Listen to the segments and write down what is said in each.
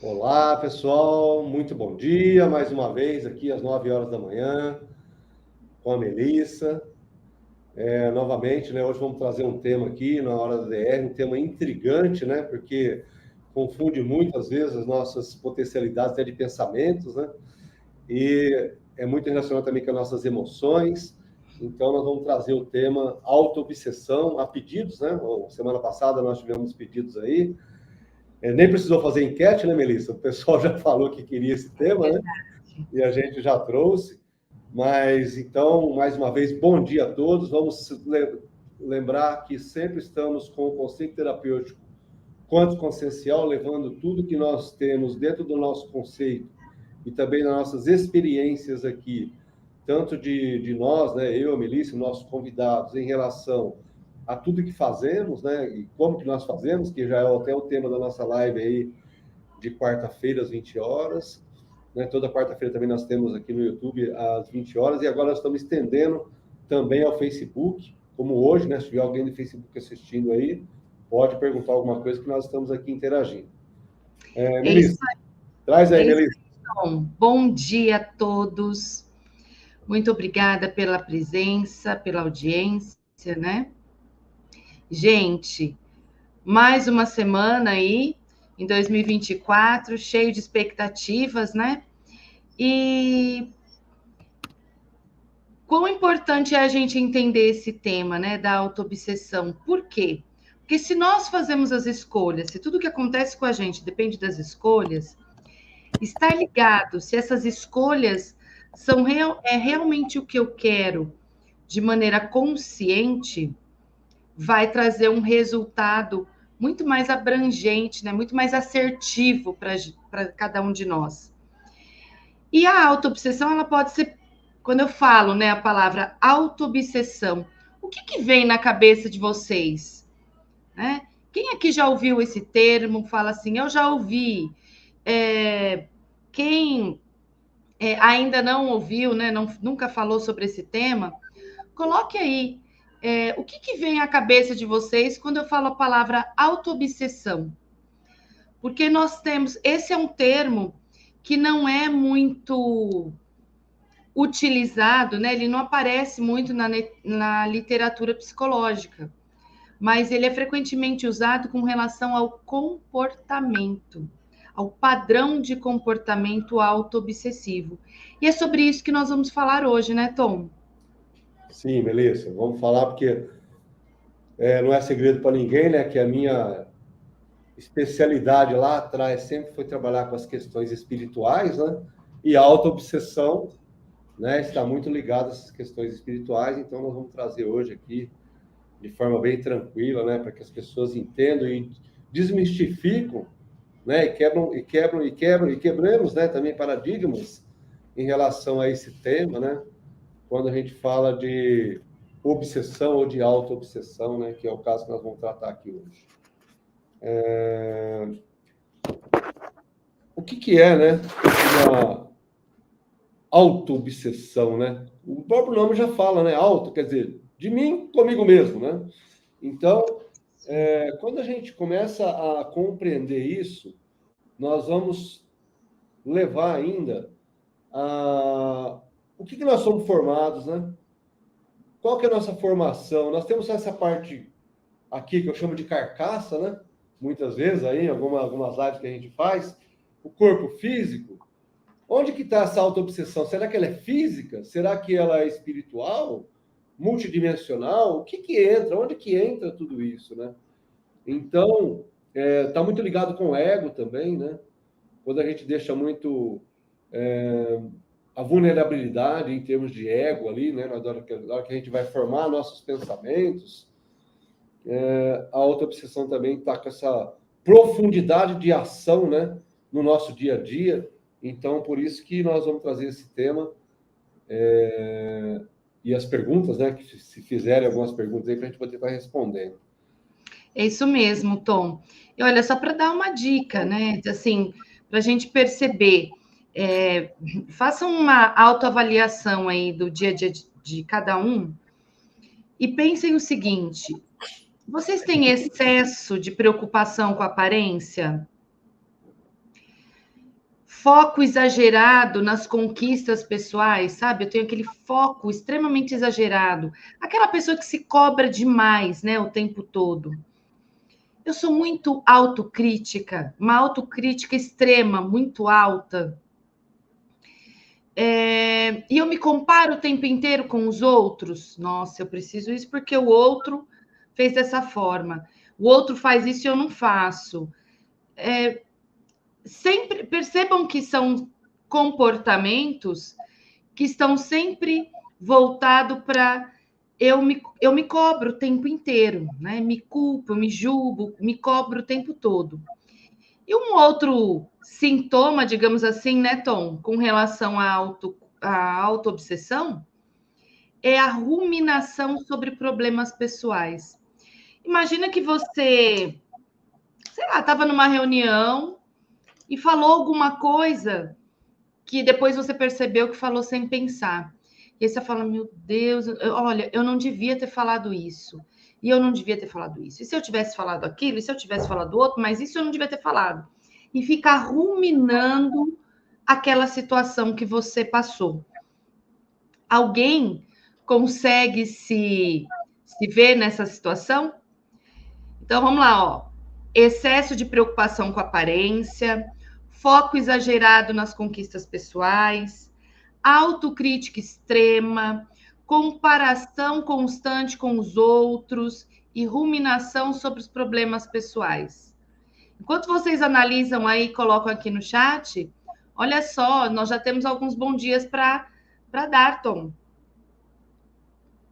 Olá, pessoal, muito bom dia, mais uma vez aqui às 9 horas da manhã, com a Melissa. Novamente, né, hoje vamos trazer um tema aqui na Hora da DR, um tema intrigante, né, porque confunde muitas vezes as nossas potencialidades até de pensamentos, né, e é muito relacionado também com as nossas emoções. Então, nós vamos trazer o tema auto-obsessão a pedidos, né, semana passada nós tivemos pedidos aí. Nem precisou fazer enquete, né, Melissa? O pessoal já falou que queria esse tema, né? E a gente já trouxe. Mas, então, mais uma vez, bom dia a todos. Vamos lembrar que sempre estamos com o conceito terapêutico quanto consciencial, levando tudo que nós temos dentro do nosso conceito e também nas nossas experiências aqui, tanto de nós, né, eu, a Melissa, nossos convidados, em relação a tudo que fazemos, né, e como que nós fazemos, que já é até o tema da nossa live aí de quarta-feira às 20 horas, né, toda quarta-feira também nós temos aqui no YouTube às 20 horas, e agora nós estamos estendendo também ao Facebook, como hoje, né, se tiver alguém do Facebook assistindo aí, pode perguntar alguma coisa que nós estamos aqui interagindo. Melissa, traz aí, Melissa. Então, bom dia a todos. Muito obrigada pela presença, pela audiência, né? Gente, mais uma semana aí, em 2024, cheio de expectativas, né? E quão importante é a gente entender esse tema, né, da autoobsessão. Por quê? Porque se nós fazemos as escolhas, se tudo que acontece com a gente depende das escolhas, estar ligado se essas escolhas são realmente o que eu quero de maneira consciente, vai trazer um resultado muito mais abrangente, né? Muito mais assertivo para cada um de nós. E a autoobsessão, ela pode ser, quando eu falo, né, a palavra autoobsessão, o que vem na cabeça de vocês? Né? Quem aqui já ouviu esse termo? Fala assim, eu já ouvi. Quem ainda não ouviu, né, nunca falou sobre esse tema, coloque aí o que vem à cabeça de vocês quando eu falo a palavra autoobsessão. Porque nós temos, esse é um termo que não é muito utilizado, né? Ele não aparece muito na literatura psicológica, mas ele é frequentemente usado com relação ao comportamento, ao padrão de comportamento auto-obsessivo. E é sobre isso que nós vamos falar hoje, né, Tom? Sim, Melissa, vamos falar porque não é segredo para ninguém, né, que a minha especialidade lá atrás sempre foi trabalhar com as questões espirituais, né, e a autoobsessão, né, está muito ligada a essas questões espirituais, então nós vamos trazer hoje aqui de forma bem tranquila, né, para que as pessoas entendam e desmistificam, né, e quebremos, né, também paradigmas em relação a esse tema, né, quando a gente fala de obsessão ou de auto-obsessão, né, que é o caso que nós vamos tratar aqui hoje. O que é, né, uma auto-obsessão, né? O próprio nome já fala, né, auto, quer dizer, de mim comigo mesmo, né? Então, quando a gente começa a compreender isso, nós vamos levar ainda a o que nós somos formados, né? Qual que é a nossa formação? Nós temos essa parte aqui que eu chamo de carcaça, né? Muitas vezes aí, algumas lives que a gente faz, o corpo físico. Onde que está essa auto-obsessão? Será que ela é física? Será que ela é espiritual? Multidimensional? O que entra? Onde que entra tudo isso, né? Então, está muito ligado com o ego também, né? Quando a gente deixa muito a vulnerabilidade em termos de ego ali, né? Na hora que a gente vai formar nossos pensamentos, a auto-obsessão também está com essa profundidade de ação, né? No nosso dia a dia. Então, por isso que nós vamos trazer esse tema e as perguntas, né? Que se fizerem algumas perguntas aí para a gente poder estar respondendo. É isso mesmo, Tom. E olha, só para dar uma dica, né? Assim, para a gente perceber, façam uma autoavaliação aí do dia a dia de cada um e pensem o seguinte: vocês têm excesso de preocupação com a aparência? foco exagerado nas conquistas pessoais, sabe? Eu tenho aquele foco extremamente exagerado. Aquela pessoa que se cobra demais, né, o tempo todo. Eu sou muito autocrítica, uma autocrítica extrema, muito alta. E eu me comparo o tempo inteiro com os outros. Nossa, eu preciso isso porque o outro fez dessa forma. O outro faz isso e eu não faço. Sempre percebam que são comportamentos que estão sempre voltados para eu me cobro o tempo inteiro, né? Me culpo, me julgo, me cobro o tempo todo. E um outro sintoma, digamos assim, né, Tom, com relação à auto-obsessão, é a ruminação sobre problemas pessoais. Imagina que você, sei lá, estava numa reunião e falou alguma coisa que depois você percebeu que falou sem pensar. E aí você fala, meu Deus, olha, eu não devia ter falado isso. E eu não devia ter falado isso. E se eu tivesse falado aquilo? E se eu tivesse falado outro? Mas isso eu não devia ter falado. E ficar ruminando aquela situação que você passou. Alguém consegue se ver nessa situação? Então, vamos lá, ó. Excesso de preocupação com a aparência, foco exagerado nas conquistas pessoais, autocrítica extrema, comparação constante com os outros e ruminação sobre os problemas pessoais. Enquanto vocês analisam aí, colocam aqui no chat, olha só, nós já temos alguns bons dias para dar, Tom.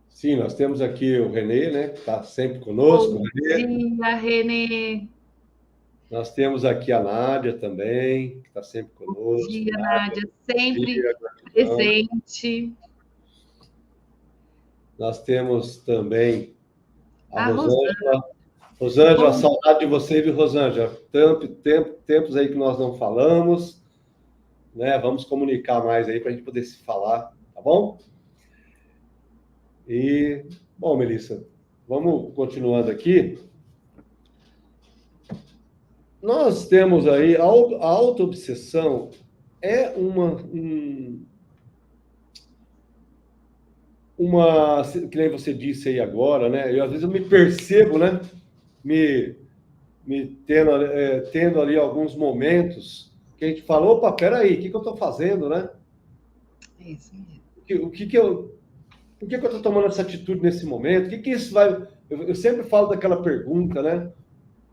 Sim, nós temos aqui o Renê, né, que está sempre conosco. Bom dia, Renê. Nós temos aqui a Nádia também, que está sempre conosco. Bom dia, Nádia, sempre presente. Nós temos também a Rosângela. Rosângela, saudade de você, viu, Rosângela? Tempos aí que nós não falamos, né? Vamos comunicar mais aí para a gente poder se falar, tá bom? E, bom, Melissa, vamos continuando aqui. Nós temos aí, a auto-obsessão é que nem você disse aí agora, né? Às vezes eu me percebo, né? Me tendo ali alguns momentos que a gente fala, opa, peraí, o que eu estou fazendo, né? Isso mesmo. Por que eu estou tomando essa atitude nesse momento? O que isso vai... Eu sempre falo daquela pergunta, né?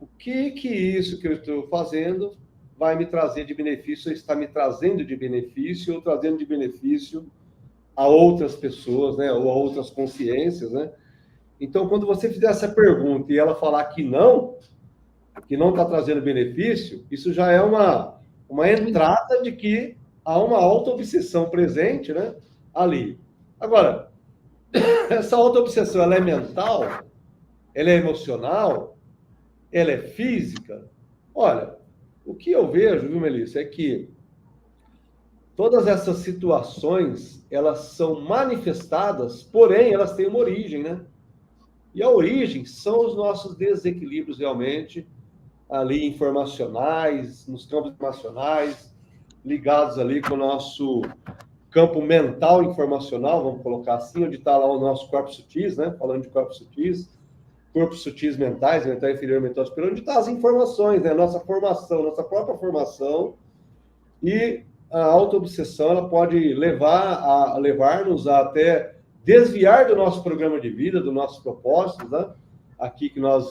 O que isso que eu estou fazendo vai me trazer de benefício, ou está me trazendo de benefício, ou trazendo de benefício a outras pessoas, né? Ou a outras consciências, né? Então, quando você fizer essa pergunta e ela falar que não está trazendo benefício, isso já é uma entrada de que há uma auto-obsessão presente, né? Ali. Agora, essa auto-obsessão, ela é mental? Ela é emocional? Ela é física? Olha, o que eu vejo, viu, Melissa, é que todas essas situações, elas são manifestadas, porém, elas têm uma origem, né? E a origem são os nossos desequilíbrios, realmente, ali informacionais, nos campos informacionais, ligados ali com o nosso campo mental informacional, vamos colocar assim, onde está lá o nosso corpo sutis, né? Falando de corpos sutis mentais, mental inferior, mental superior, onde estão as informações, né? Nossa formação, nossa própria formação, e a auto-obsessão, ela pode levar-nos a até desviar do nosso programa de vida, dos nossos propósitos, né? Aqui que nós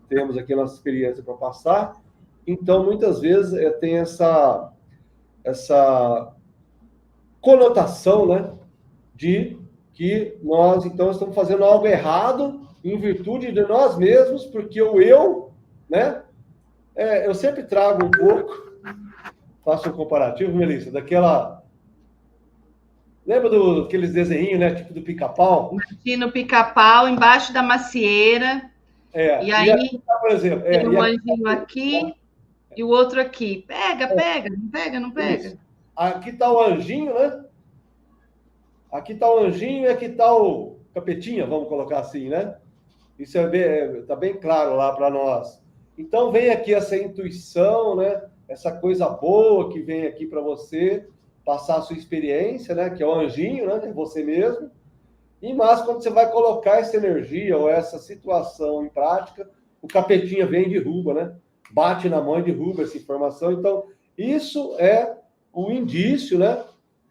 temos aqui a nossa experiência para passar. Então, muitas vezes, tem essa conotação, né? De que nós, então, estamos fazendo algo errado em virtude de nós mesmos, porque o eu, né? Eu sempre trago um pouco, faço um comparativo, Melissa, daquela... Lembra daqueles desenhinhos, né? Tipo do pica-pau? Imagina o pica-pau embaixo da macieira. E aí, aqui, por exemplo, tem um anjinho aqui e o outro aqui. Pega, não pega. Isso. Aqui está o anjinho, né? Aqui está o anjinho e aqui está o capetinha, vamos colocar assim, né? Isso está bem claro lá para nós. Então, vem aqui essa intuição, né? essa coisa boa que vem aqui para você, passar a sua experiência, né? Que é o anjinho, né? É você mesmo. Mas quando você vai colocar essa energia ou essa situação em prática, o capetinha vem e derruba, né? Bate na mão e derruba essa informação. Então, isso é o indício, né,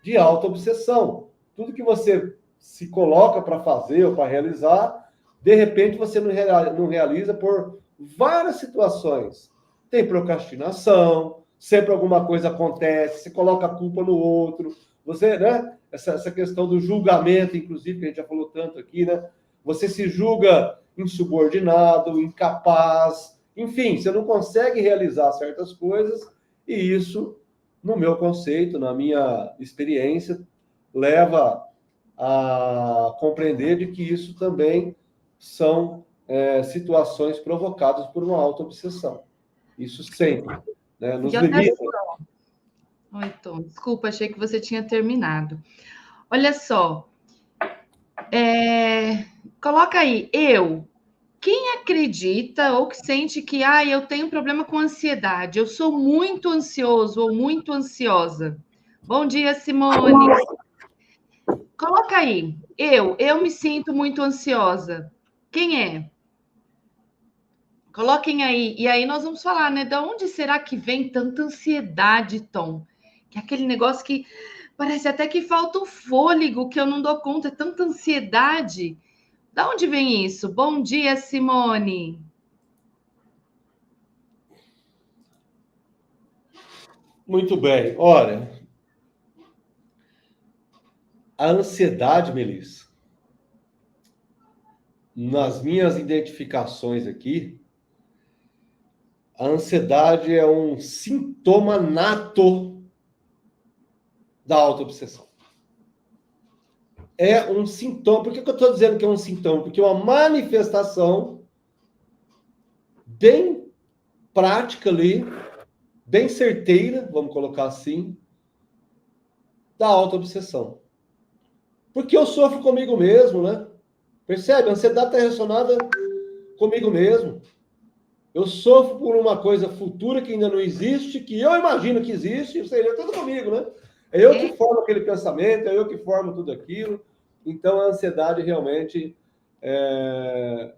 de autoobsessão. Tudo que você se coloca para fazer ou para realizar, de repente você não realiza por várias situações. Tem procrastinação, sempre alguma coisa acontece, você coloca a culpa no outro, você, né? Essa questão do julgamento, inclusive, que a gente já falou tanto aqui, né? Você se julga insubordinado, incapaz, enfim, você não consegue realizar certas coisas, e isso, no meu conceito, na minha experiência, leva a compreender de que isso também são situações provocadas por uma autoobsessão. Isso sempre, né? Nos limites. Oi, Tom. Desculpa, achei que você tinha terminado. Olha só. Coloca aí, quem acredita ou que sente que eu tenho problema com ansiedade, eu sou muito ansioso ou muito ansiosa. Bom dia, Simone. Coloca aí, eu me sinto muito ansiosa. Quem é? Coloquem aí. E aí nós vamos falar, né? De onde será que vem tanta ansiedade, Tom? Que é aquele negócio que parece até que falta o fôlego, que eu não dou conta, é tanta ansiedade. Da onde vem isso? Bom dia, Simone. Muito bem. Olha, a ansiedade, Melissa, nas minhas identificações aqui, a ansiedade é um sintoma nato da autoobsessão. É um sintoma. Por que eu estou dizendo que é um sintoma? Porque é uma manifestação bem prática ali, bem certeira, vamos colocar assim, da autoobsessão. Porque eu sofro comigo mesmo, né? Percebe? A ansiedade está relacionada comigo mesmo. Eu sofro por uma coisa futura que ainda não existe, que eu imagino que existe, ou seja, é tudo comigo, né? É eu que formo aquele pensamento, é eu que formo tudo aquilo. Então, a ansiedade realmente é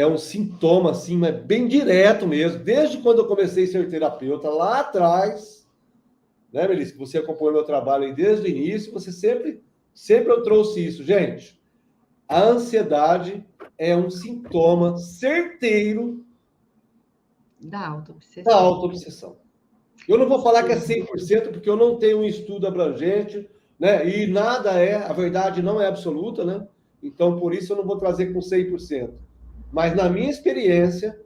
um sintoma, assim, mas bem direto mesmo. Desde quando eu comecei a ser terapeuta, lá atrás, né, Melissa, que você acompanhou meu trabalho aí desde o início, você sempre eu trouxe isso. Gente, a ansiedade é um sintoma certeiro da autoobsessão. Da autoobsessão. Eu não vou falar que é 100%, porque eu não tenho um estudo abrangente, né? E nada a verdade não é absoluta, né? Então, por isso, eu não vou trazer com 100%. Mas, na minha experiência,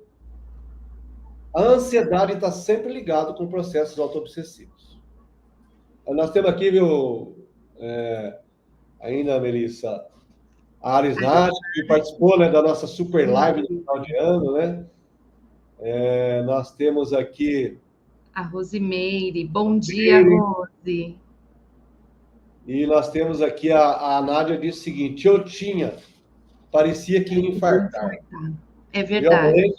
a ansiedade está sempre ligada com processos autoobsessivos. Nós temos aqui, viu, ainda, Melissa, a Aris Nath, que participou, né, da nossa super live do final de ano, né? Nós temos aqui a Rosimeire. Bom dia, Rose. E nós temos aqui a Nádia disse o seguinte: parecia que ia infartar. É verdade.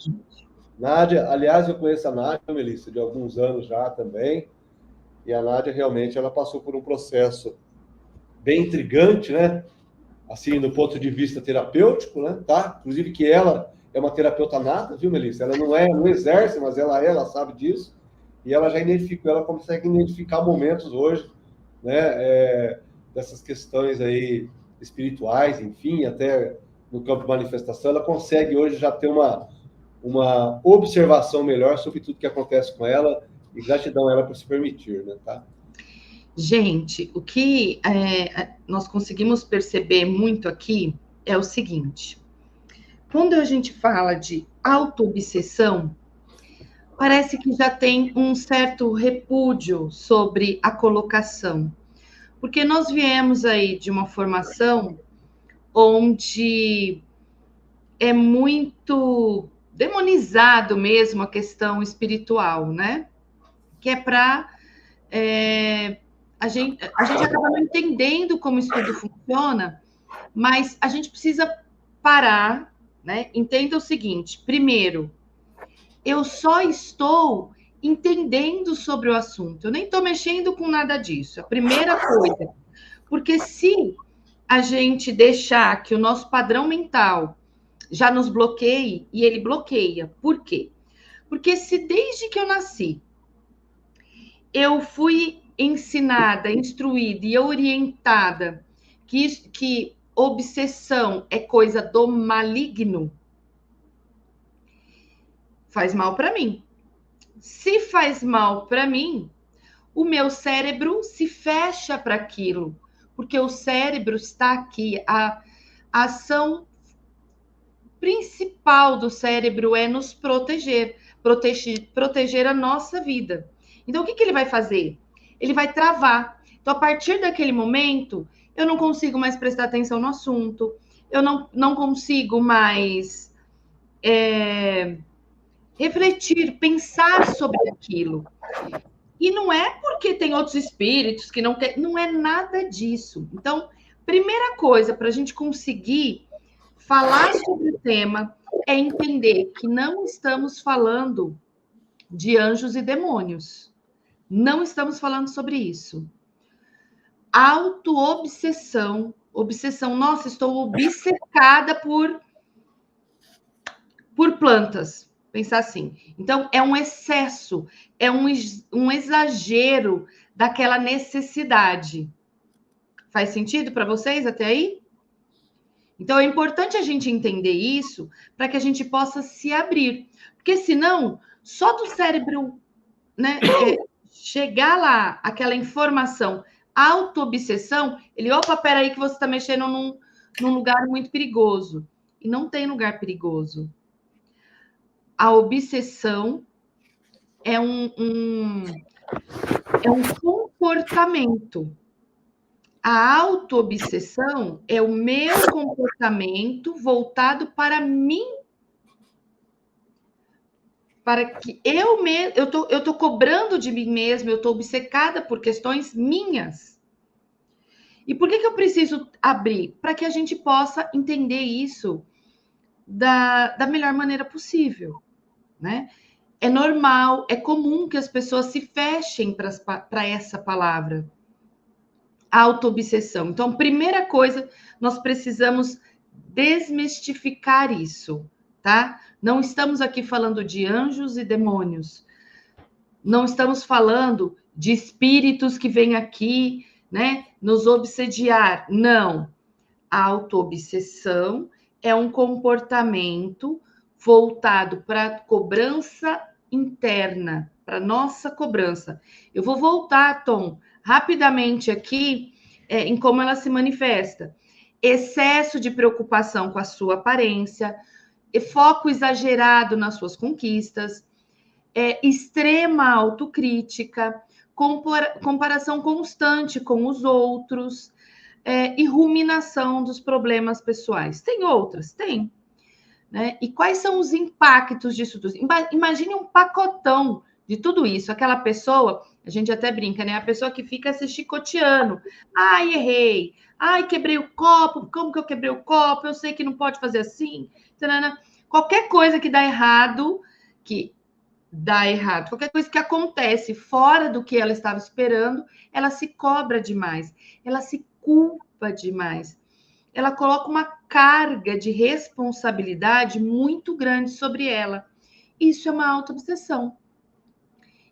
Nádia, aliás, eu conheço a Nádia, Melissa, de alguns anos já também. E a Nádia realmente ela passou por um processo bem intrigante, né? Assim, do ponto de vista terapêutico, né? Tá? Inclusive que ela é uma terapeuta nata, viu, Melissa? Ela não exerce, mas ela sabe disso. E ela já identificou, ela consegue identificar momentos hoje, né, dessas questões aí espirituais, enfim, até no campo de manifestação, ela consegue hoje já ter uma observação melhor sobre tudo que acontece com ela, e gratidão a ela por se permitir, né, tá? Gente, o que nós conseguimos perceber muito aqui é o seguinte: quando a gente fala de autoobsessão, parece que já tem um certo repúdio sobre a colocação. Porque nós viemos aí de uma formação onde é muito demonizado mesmo a questão espiritual, né? Que é para... a gente acaba não entendendo como isso tudo funciona, mas a gente precisa parar, né? Entenda o seguinte: primeiro, Eu só estou entendendo sobre o assunto. Eu nem estou mexendo com nada disso. A primeira coisa. Porque se a gente deixar que o nosso padrão mental já nos bloqueie, e ele bloqueia. Por quê? Porque se desde que eu nasci eu fui ensinada, instruída e orientada que obsessão é coisa do maligno, faz mal para mim. Se faz mal para mim, o meu cérebro se fecha para aquilo, porque o cérebro está aqui. A ação principal do cérebro é nos proteger a nossa vida. Então, o que ele vai fazer? Ele vai travar. Então, a partir daquele momento, eu não consigo mais prestar atenção no assunto, eu não consigo mais refletir, pensar sobre aquilo. E não é porque tem outros espíritos que não querem, não é nada disso. Então, primeira coisa para a gente conseguir falar sobre o tema é entender que não estamos falando de anjos e demônios. Não estamos falando sobre isso. Autoobsessão, obsessão. Nossa, estou obcecada por plantas. Pensar assim. Então, é um excesso, é um exagero daquela necessidade. Faz sentido para vocês até aí? Então, é importante a gente entender isso para que a gente possa se abrir. Porque, senão, só do cérebro, né, chegar lá, aquela informação, auto-obsessão, ele, opa, peraí que você está mexendo num lugar muito perigoso. E não tem lugar perigoso. A obsessão é um comportamento. A auto-obsessão é o meu comportamento voltado para mim, para que eu tô cobrando de mim mesma, eu estou obcecada por questões minhas. E por que eu preciso abrir? Para que a gente possa entender isso da melhor maneira possível, né? É normal, é comum que as pessoas se fechem para essa palavra. Autoobsessão. Então, primeira coisa, nós precisamos desmistificar isso, tá? Não estamos aqui falando de anjos e demônios. Não estamos falando de espíritos que vêm aqui, né, nos obsediar. Não. A autoobsessão é um comportamento voltado para a cobrança interna, para nossa cobrança. Eu vou voltar, Tom, rapidamente aqui em como ela se manifesta. Excesso de preocupação com a sua aparência, foco exagerado nas suas conquistas, extrema autocrítica, comparação constante com os outros, e ruminação dos problemas pessoais. Tem outras? Tem. Né? E quais são os impactos disso tudo? Imagine um pacotão de tudo isso. Aquela pessoa, a gente até brinca, né? A pessoa que fica se chicoteando. Ai, errei. Ai, quebrei o copo. Como que eu quebrei o copo? Eu sei que não pode fazer assim. Qualquer coisa que dá errado, qualquer coisa que acontece fora do que ela estava esperando, ela se cobra demais. Ela se culpa demais. Ela coloca uma carga de responsabilidade muito grande sobre ela. Isso é uma autoobsessão.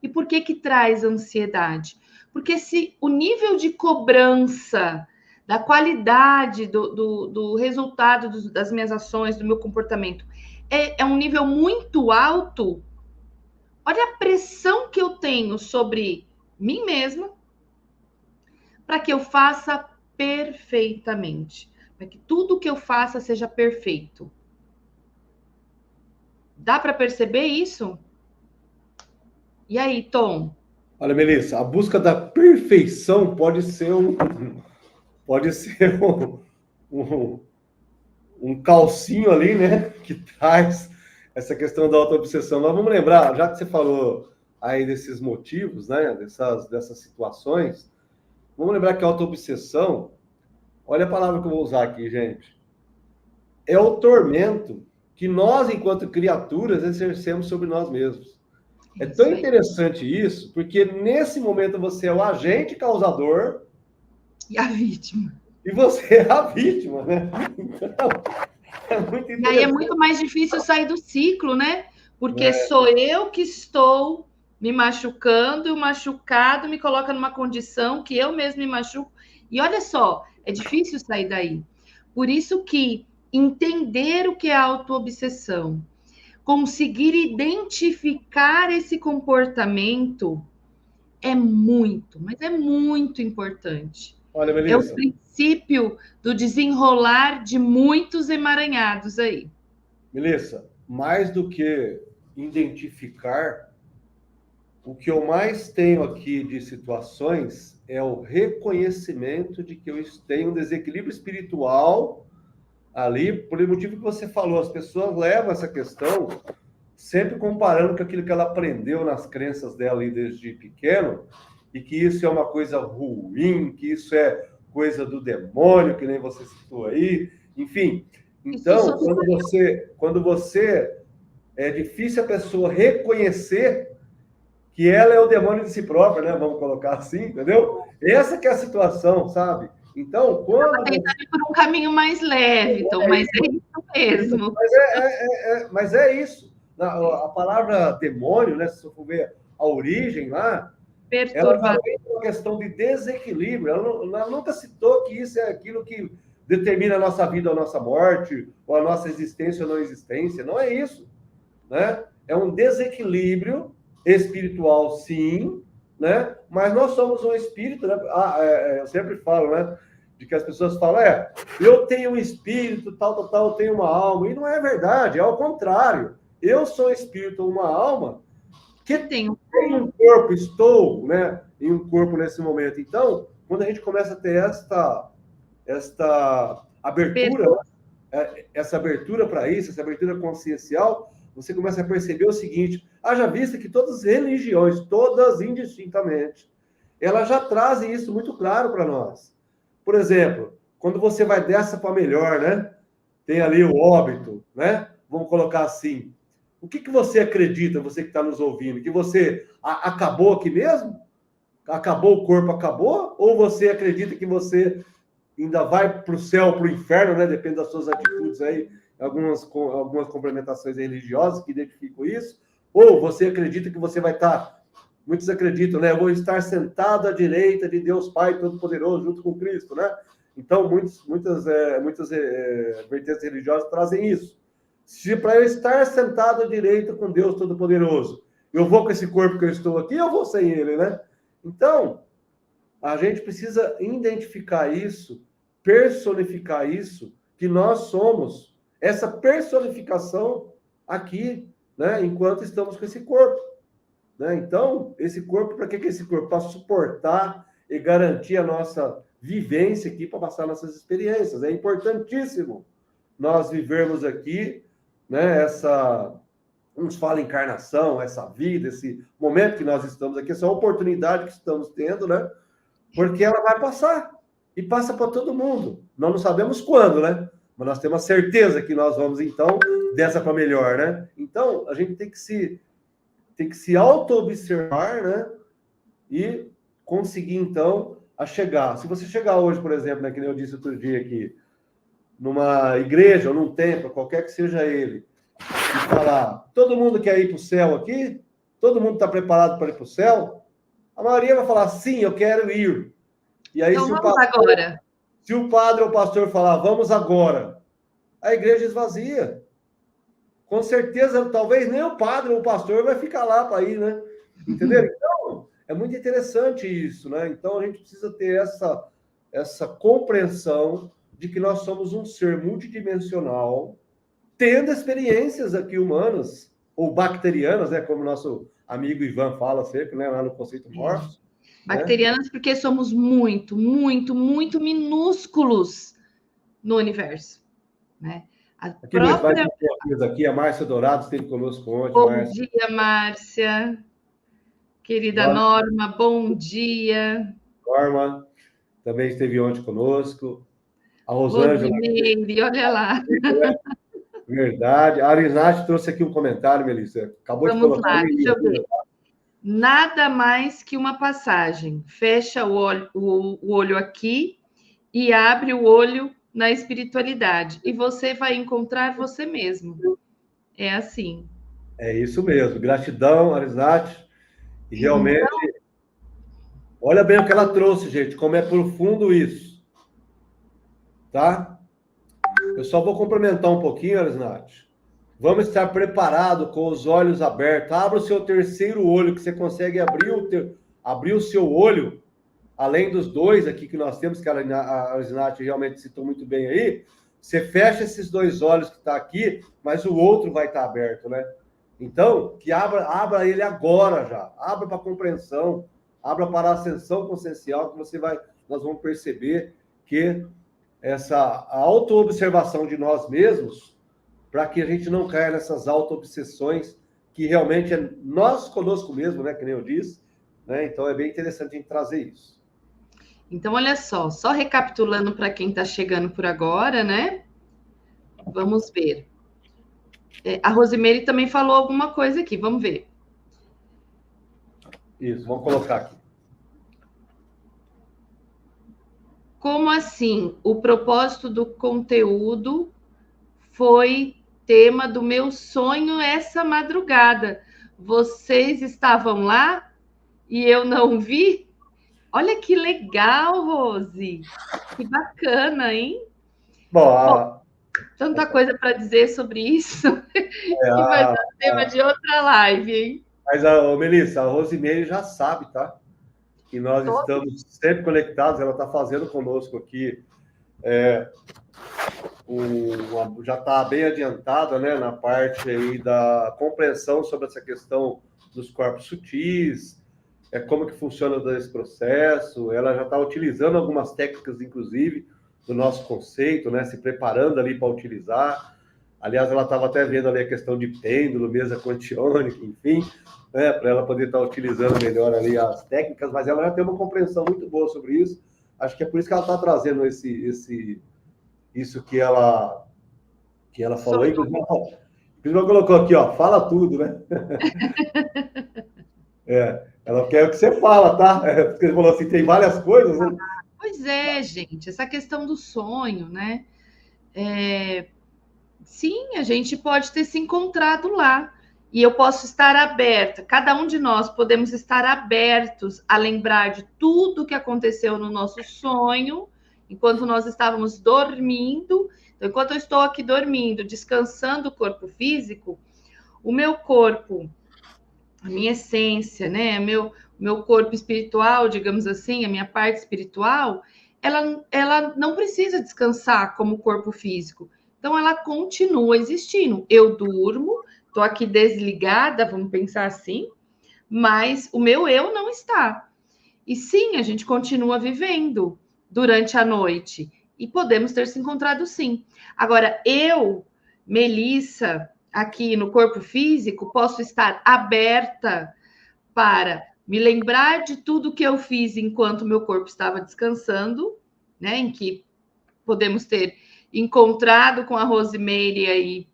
E por que traz ansiedade? Porque se o nível de cobrança da qualidade do resultado das minhas ações, do meu comportamento, é um nível muito alto, olha a pressão que eu tenho sobre mim mesma para que eu faça perfeitamente. Para que tudo que eu faça seja perfeito. Dá para perceber isso? E aí, Tom? Olha, Melissa, a busca da perfeição pode ser um calcinho ali, né? Que traz essa questão da autoobsessão. Mas vamos lembrar, já que você falou aí desses motivos, né? Dessas situações, vamos lembrar que a autoobsessão, olha a palavra que eu vou usar aqui, gente, é o tormento que nós, enquanto criaturas, exercemos sobre nós mesmos. É Isso tão aí. interessante isso, porque nesse momento você é o agente causador E a vítima. e você é a vítima, né? Então, é muito E aí é interessante. muito mais difícil sair do ciclo, né? Porque sou eu que estou me machucando e o machucado me coloca numa condição que eu mesmo me machuco. E olha só, é difícil sair daí. Por isso que entender o que é autoobsessão, conseguir identificar esse comportamento é muito, mas é muito importante. Olha, É o Melissa, princípio do desenrolar de muitos emaranhados aí. Melissa, mais do que identificar, o que eu mais tenho aqui de situações é o reconhecimento de que eu tenho um desequilíbrio espiritual ali, por o motivo que você falou, as pessoas levam essa questão sempre comparando com aquilo que ela aprendeu nas crenças dela ali desde pequeno, e que isso é uma coisa ruim, que isso é coisa do demônio, que nem você citou aí, enfim. Então, quando você é difícil a pessoa reconhecer que ela é o demônio de si própria, né? Vamos colocar assim, entendeu? Essa que é a situação, sabe? Então, quando tentando ir por um caminho mais leve, então, mas é isso mesmo. Mas é isso. A palavra demônio, né? Se você for ver a origem lá, ela já Perturbador. vem de uma questão de desequilíbrio. Ela nunca citou que isso é aquilo que determina a nossa vida ou a nossa morte, ou a nossa existência ou não existência. Não é isso, né? É um desequilíbrio espiritual, sim, né? Mas nós somos um espírito, né? Eu sempre falo, né? De que as pessoas falam, eu tenho um espírito, tal, eu tenho uma alma. E não é verdade, é ao contrário. Eu sou um espírito, uma alma, que tem um corpo, estou, né, em um corpo nesse momento. Então, quando a gente começa a ter esta abertura, essa abertura para isso, essa abertura consciencial, você começa a perceber o seguinte: haja vista que todas as religiões, todas indistintamente, elas já trazem isso muito claro para nós. Por exemplo, quando você vai dessa para melhor, né? Tem ali o óbito, né? Vamos colocar assim. O que você acredita, você que está nos ouvindo? Que você acabou aqui mesmo? Acabou o corpo, acabou? Ou você acredita que você ainda vai para o céu, para o inferno, né? Depende das suas atitudes aí, algumas complementações religiosas que identificam isso. Ou você acredita que você vai estar, muitos acreditam, né? Eu vou estar sentado à direita de Deus Pai Todo-Poderoso, junto com Cristo, né? Então, muitas vertentes religiosas trazem isso. Se para eu estar sentado à direita com Deus Todo-Poderoso, eu vou com esse corpo que eu estou aqui, eu vou sem ele, né? Então, a gente precisa identificar isso, personificar isso, que nós somos essa personificação aqui, né? Enquanto estamos com esse corpo, né? Então, esse corpo, para que é esse corpo? Para suportar e garantir a nossa vivência aqui, para passar nossas experiências. É importantíssimo nós vivermos aqui, né? Uns falam encarnação, essa vida, esse momento que nós estamos aqui, essa oportunidade que estamos tendo, né? Porque ela vai passar. E passa para todo mundo. Nós não sabemos quando, né? Mas nós temos a certeza que nós vamos, então, dessa para melhor, né? Então, a gente tem que se auto-observar, né? E conseguir, então, a chegar. Se você chegar hoje, por exemplo, né, que nem eu disse outro dia aqui, numa igreja ou num templo, qualquer que seja ele, e falar, todo mundo quer ir para o céu aqui? Todo mundo está preparado para ir para o céu? A maioria vai falar, sim, eu quero ir. E aí, Então, vamos agora. Se o padre ou o pastor falar, vamos agora, a igreja esvazia. Com certeza, talvez nem o padre ou o pastor vai ficar lá para ir, né? Entendeu? Então, é muito interessante isso, né? Então, a gente precisa ter essa compreensão de que nós somos um ser multidimensional, tendo experiências aqui humanas, ou bacterianas, né? Como nosso amigo Ivan fala sempre, né? Lá no Conceito Morphos. Bacterianas, né? Porque somos muito, muito, muito minúsculos no universo, né? Aqui, própria... aqui, a Márcia Dourado esteve conosco ontem. Bom dia, Márcia. Querida Norma, bom dia. Norma também esteve ontem conosco. A Rosângela. Rodrigo, olha lá. Verdade. A Arinati trouxe aqui um comentário, Melissa. Acabou de Vamos colocar lá, um deixa e-mail. eu ver. Nada mais que uma passagem. Fecha o olho aqui e abre o olho na espiritualidade. E você vai encontrar você mesmo. É assim. É isso mesmo. Gratidão, Arinati. E realmente, olha bem o que ela trouxe, gente, como é profundo isso. Tá? Eu só vou complementar um pouquinho, Arinati. Vamos estar preparados com os olhos abertos. Abra o seu terceiro olho, que você consegue abrir o seu olho, além dos dois aqui que nós temos, que a Arinati realmente citou muito bem aí. Você fecha esses dois olhos que está aqui, mas o outro vai estar aberto, né? Então, que abra ele agora já. Abra para a compreensão, abra para a ascensão consciencial, que nós vamos perceber que essa auto-observação de nós mesmos, para que a gente não caia nessas auto-obsessões, que realmente é nós conosco mesmo, né? Que nem eu disse, né? Então é bem interessante a gente trazer isso. Então, olha só recapitulando para quem está chegando por agora, né? Vamos ver. A Rosemary também falou alguma coisa aqui, vamos ver. Isso, vamos colocar aqui. Como assim? O propósito do conteúdo foi tema do meu sonho essa madrugada. Vocês estavam lá e eu não vi? Olha que legal, Rose. Que bacana, hein? Bom, Tanta coisa para dizer sobre isso que vai a, dar tema de outra live, hein? mas, Melissa, a Rosemary já sabe, tá? Que nós estamos sempre conectados, ela está fazendo conosco aqui. Já está bem adiantada, né, na parte aí da compreensão sobre essa questão dos corpos sutis, como que funciona esse processo. Ela já está utilizando algumas técnicas, inclusive, do nosso conceito, né, se preparando ali para utilizar. Aliás, ela estava até vendo ali a questão de pêndulo, mesa quantiônica, enfim, né, para ela poder estar utilizando melhor ali as técnicas, mas ela já tem uma compreensão muito boa sobre isso. Acho que é por isso que ela está trazendo isso que ela falou aí. Inclusive, ela colocou aqui, ó, fala tudo, né? Ela quer que você fala, tá? Porque ele falou assim, tem várias coisas, né? Pois é, gente, essa questão do sonho, né? Sim, a gente pode ter se encontrado lá. E eu posso estar aberta, cada um de nós podemos estar abertos a lembrar de tudo que aconteceu no nosso sonho, enquanto nós estávamos dormindo. Então, enquanto eu estou aqui dormindo, descansando o corpo físico, o meu corpo, a minha essência, né? Meu corpo espiritual, digamos assim, a minha parte espiritual, ela não precisa descansar como o corpo físico. Então, ela continua existindo. Eu durmo, estou aqui desligada, vamos pensar assim, mas o meu eu não está. E sim, a gente continua vivendo durante a noite. E podemos ter se encontrado sim. Agora, eu, Melissa, aqui no corpo físico, posso estar aberta para me lembrar de tudo que eu fiz enquanto meu corpo estava descansando, né? Em que podemos ter encontrado com a Rosemary aí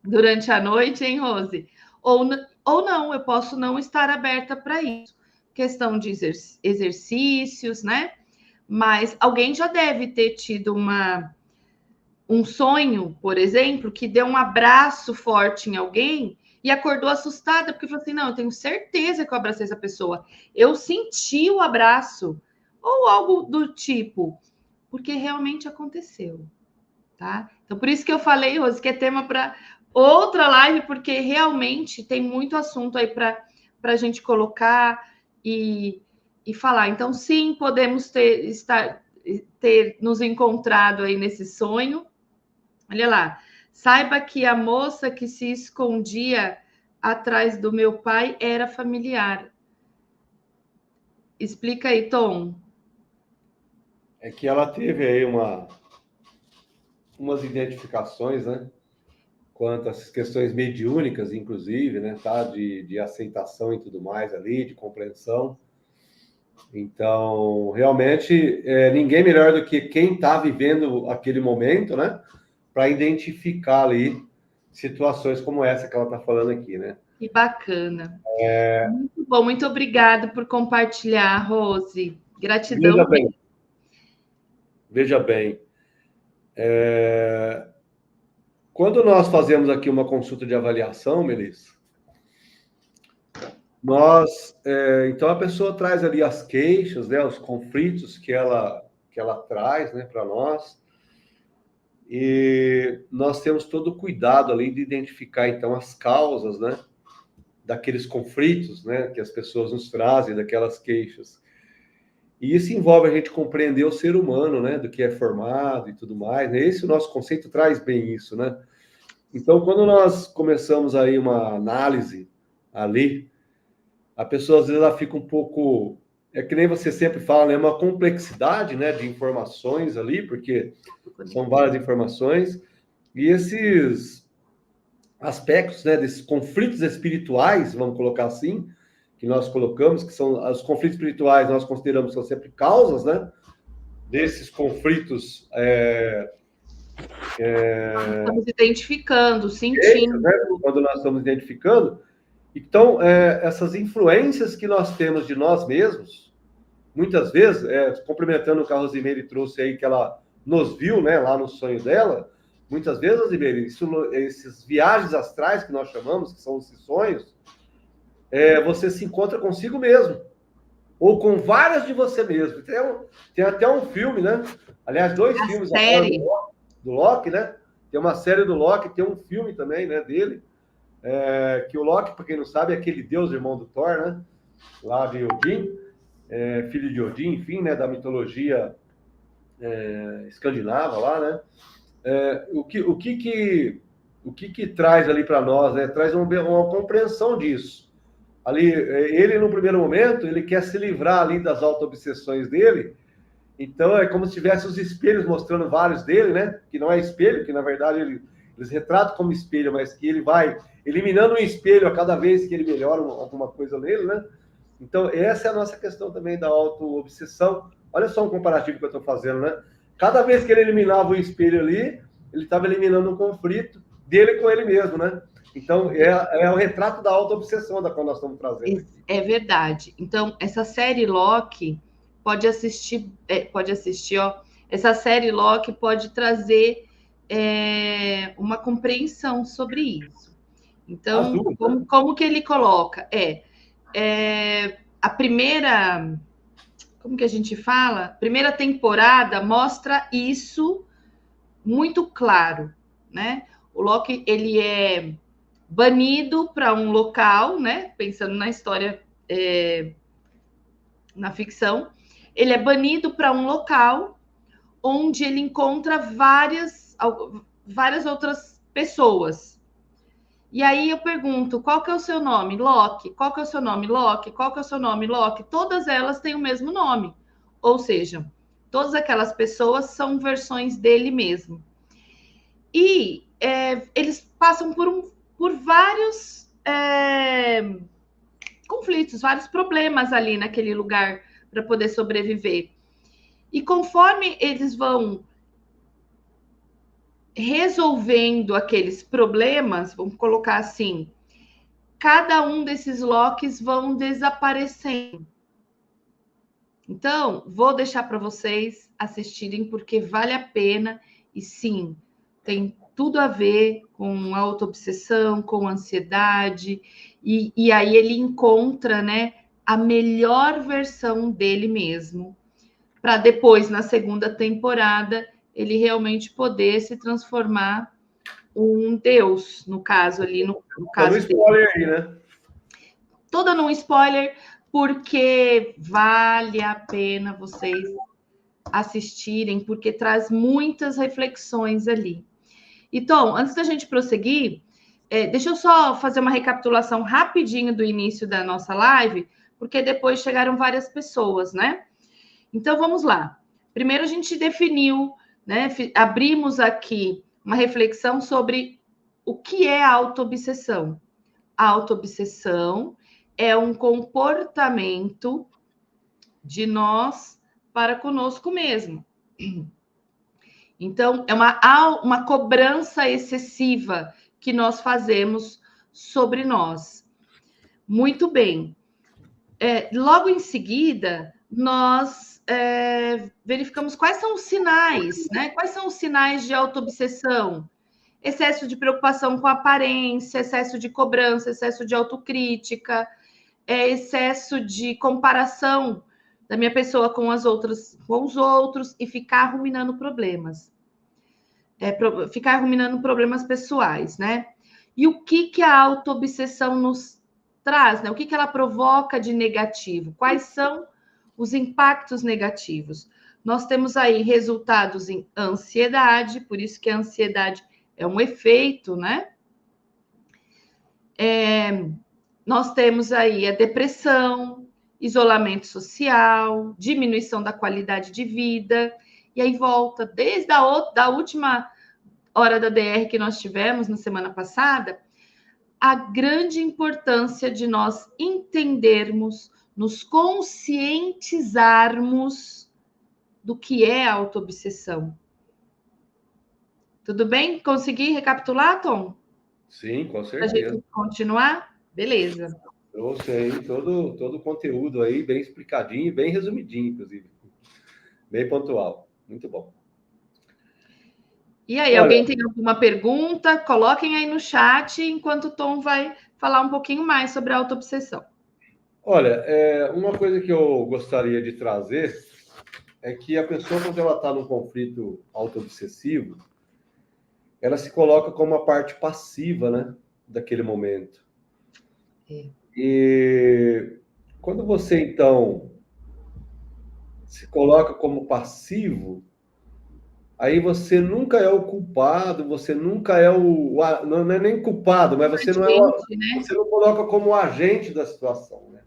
durante a noite, hein, Rose? Ou não, eu posso não estar aberta para isso. Questão de exercícios, né? Mas alguém já deve ter tido um sonho, por exemplo, que deu um abraço forte em alguém e acordou assustada, porque falou assim: não, eu tenho certeza que eu abracei essa pessoa. Eu senti o abraço, ou algo do tipo, porque realmente aconteceu, tá? Então, por isso que eu falei, Rose, que é tema para outra live, porque realmente tem muito assunto aí para a gente colocar e falar. Então, sim, podemos ter nos encontrado aí nesse sonho. Olha lá. Saiba que a moça que se escondia atrás do meu pai era familiar. Explica aí, Tom. É que ela teve aí umas identificações, né? Quanto a essas questões mediúnicas, inclusive, né? Tá? De aceitação e tudo mais ali, de compreensão. Então, realmente, ninguém melhor do que quem está vivendo aquele momento, né? Para identificar ali situações como essa que ela está falando aqui, né? Que bacana. Muito bom, muito obrigada por compartilhar, Rose. Gratidão Veja mesmo. bem, veja bem. Quando nós fazemos aqui uma consulta de avaliação, Melissa, então a pessoa traz ali as queixas, né, os conflitos que ela traz, né, para nós, e nós temos todo o cuidado ali de identificar então as causas, né, daqueles conflitos, né, que as pessoas nos trazem, daquelas queixas. E isso envolve a gente compreender o ser humano, né, do que é formado e tudo mais, né? Esse o nosso conceito traz bem isso, né? Então, quando nós começamos aí uma análise ali, a pessoa às vezes ela fica um pouco, é que nem você sempre fala, né, uma complexidade, né, de informações ali, porque são várias informações, e esses aspectos, né, desses conflitos espirituais, vamos colocar assim, que nós colocamos, que são os conflitos espirituais, nós consideramos que são sempre causas, né, desses conflitos Estamos identificando, sentindo. né, quando nós estamos identificando. Então, essas influências que nós temos de nós mesmos, muitas vezes, complementando o que a Rosimeire trouxe aí, que ela nos viu, né, lá no sonho dela, muitas vezes, Rosimeire, esses viagens astrais que nós chamamos, que são esses sonhos, você se encontra consigo mesmo, ou com várias de você mesmo. Tem até um filme, né? Aliás, 2 filmes série. agora do Loki, né? Tem uma série do Loki, tem um filme também, né, dele, que o Loki, para quem não sabe, é aquele deus irmão do Thor, né? Lá de Odin, filho de Odin, enfim, né? Da mitologia escandinava lá, né? O que traz ali para nós, né? Traz uma compreensão disso. Ali, ele no primeiro momento, ele quer se livrar ali das auto-obsessões dele. Então é como se tivesse os espelhos mostrando vários dele, né? Que não é espelho, que na verdade eles retratam como espelho, mas que ele vai eliminando um espelho a cada vez que ele melhora alguma coisa nele, né? Então, essa é a nossa questão também da auto-obsessão. Olha só um comparativo que eu estou fazendo, né? Cada vez que ele eliminava o espelho ali, ele estava eliminando um conflito dele com ele mesmo, né? Então, é o retrato da auto-obsessão da qual nós estamos trazendo aqui. É verdade. Então, essa série Loki pode assistir, ó. Essa série Loki pode trazer uma compreensão sobre isso. Então, como que ele coloca? A primeira, como que a gente fala? Primeira temporada mostra isso muito claro, né? O Loki, ele é banido para um local, né? Pensando na história, na ficção, ele é banido para um local onde ele encontra várias outras pessoas. E aí eu pergunto, qual que é o seu nome? Loki. Qual que é o seu nome? Loki. Qual que é o seu nome? Loki. Todas elas têm o mesmo nome. Ou seja, todas aquelas pessoas são versões dele mesmo. E eles passam por vários conflitos, vários problemas ali naquele lugar para poder sobreviver. E conforme eles vão resolvendo aqueles problemas, vamos colocar assim, cada um desses Lokis vão desaparecendo. Então, vou deixar para vocês assistirem, porque vale a pena, e sim, tem tudo a ver com autoobsessão, com ansiedade, e aí ele encontra, né, a melhor versão dele mesmo, para depois, na segunda temporada, ele realmente poder se transformar um deus, no caso ali, no caso dele. Spoiler aí, né? Tô dando um spoiler, porque vale a pena vocês assistirem, porque traz muitas reflexões ali. Então, antes da gente prosseguir, deixa eu só fazer uma recapitulação rapidinho do início da nossa live, porque depois chegaram várias pessoas, né? Então, vamos lá. Primeiro, a gente definiu, né? Abrimos aqui uma reflexão sobre o que é a autoobsessão. A autoobsessão é um comportamento de nós para conosco mesmo. Então, é uma cobrança excessiva que nós fazemos sobre nós. Muito bem. Logo em seguida, nós verificamos quais são os sinais, né? Quais são os sinais de autoobsessão? Excesso de preocupação com a aparência, excesso de cobrança, excesso de autocrítica, excesso de comparação da minha pessoa com os outros e ficar ruminando problemas. Ficar ruminando problemas pessoais, né? E o que a autoobsessão nos traz, né? O que ela provoca de negativo? Quais são os impactos negativos? Nós temos aí resultados em ansiedade, por isso que a ansiedade é um efeito, né? Nós temos aí a depressão, isolamento social, diminuição da qualidade de vida, e aí volta desde da última hora da DR que nós tivemos na semana passada, a grande importância de nós entendermos, nos conscientizarmos do que é a autoobsessão. Tudo bem? Consegui recapitular, Tom? Sim, com Para a certeza. gente continuar? Beleza. Trouxe aí todo o conteúdo aí, bem explicadinho, bem resumidinho, inclusive. Bem pontual. Muito bom. E aí, alguém tem alguma pergunta? Coloquem aí no chat, enquanto o Tom vai falar um pouquinho mais sobre a autoobsessão. Olha, uma coisa que eu gostaria de trazer é que a pessoa, quando ela está num conflito autoobsessivo, ela se coloca como a parte passiva, né, daquele momento. E quando você, então, se coloca como passivo, aí você nunca é o culpado, você nunca é não é nem culpado, mas você não você não coloca como o agente da situação, né?